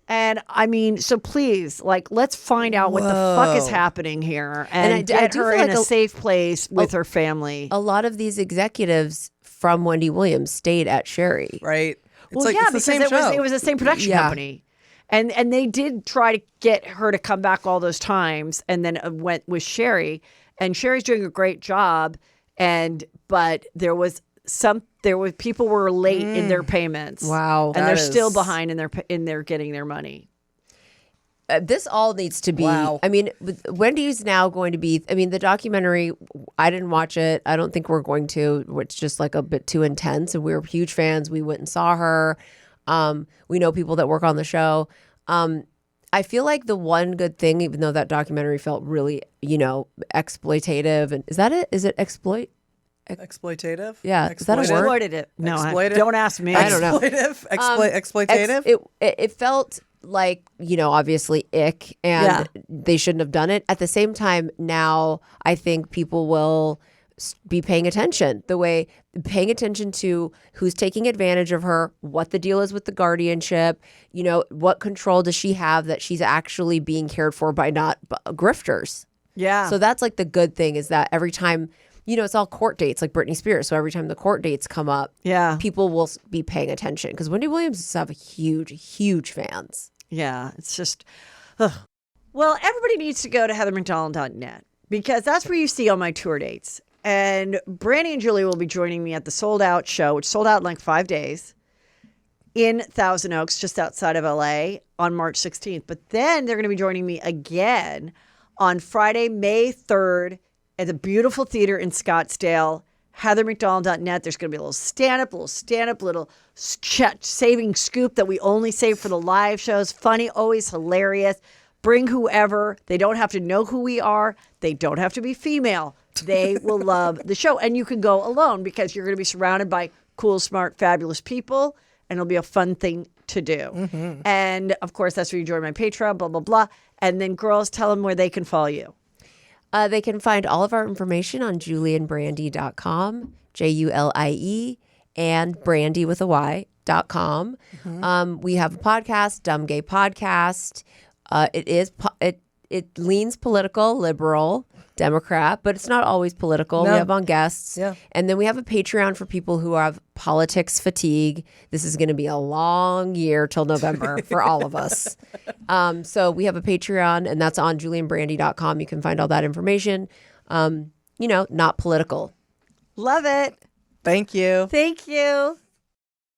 And I mean, so please, let's find out what the fuck is happening here and get her in a safe place with her family. A lot of these executives from Wendy Williams stayed at Sherry. Right. It's because it was the same production company. And they did try to get her to come back all those times, and then went with Sherry. And Sherry's doing a great job, but people were late in their payments. Wow. And they're still behind in their getting their money. This all needs to be. Wow. I mean, Wendy's now going to be. I mean, the documentary. I didn't watch it. I don't think we're going to. It's just like a bit too intense, and we were huge fans. We went and saw her. We know people that work on the show. I feel like the one good thing, even though that documentary felt really, exploitative, and is that it? Is it exploitative? Yeah, is that a word? Exploited it. No, don't ask me. I don't know. Exploitative. It felt like, obviously ick, and they shouldn't have done it. At the same time, now I think people will be paying attention, paying attention to who's taking advantage of her, what the deal is with the guardianship, what control does she have that she's actually being cared for by not grifters. Yeah. So that's like the good thing is that every time, it's all court dates like Britney Spears. So every time the court dates come up, people will be paying attention because Wendy Williams have huge fans. Yeah. It's just, well, everybody needs to go to heathermcdonald.net because that's where you see all my tour dates. And Brandy and Julie will be joining me at the Sold Out show, which sold out in like 5 days in Thousand Oaks, just outside of LA on March 16th. But then they're going to be joining me again on Friday, May 3rd at the beautiful theater in Scottsdale, heathermcdonald.net. There's going to be a little stand-up, little saving scoop that we only save for the live shows. Funny, always hilarious. Bring whoever. They don't have to know who we are. They don't have to be female. They will love the show. And you can go alone because you're going to be surrounded by cool, smart, fabulous people. And it'll be a fun thing to do. Mm-hmm. And, of course, that's where you join my Patreon, blah, blah, blah. And then, girls, tell them where they can follow you. They can find all of our information on julieandbrandy.com, JULIE, and Brandy with a Y.com. Mm-hmm. We have a podcast, Dumb Gay Podcast. It leans political, liberal, Democrat, but it's not always political. No. We have on guests. Yeah. And then we have a Patreon for people who have politics fatigue. This is going to be a long year till November for all of us. So we have a Patreon, and that's on julieandbrandy.com. You can find all that information. Not political. Love it. Thank you. Thank you.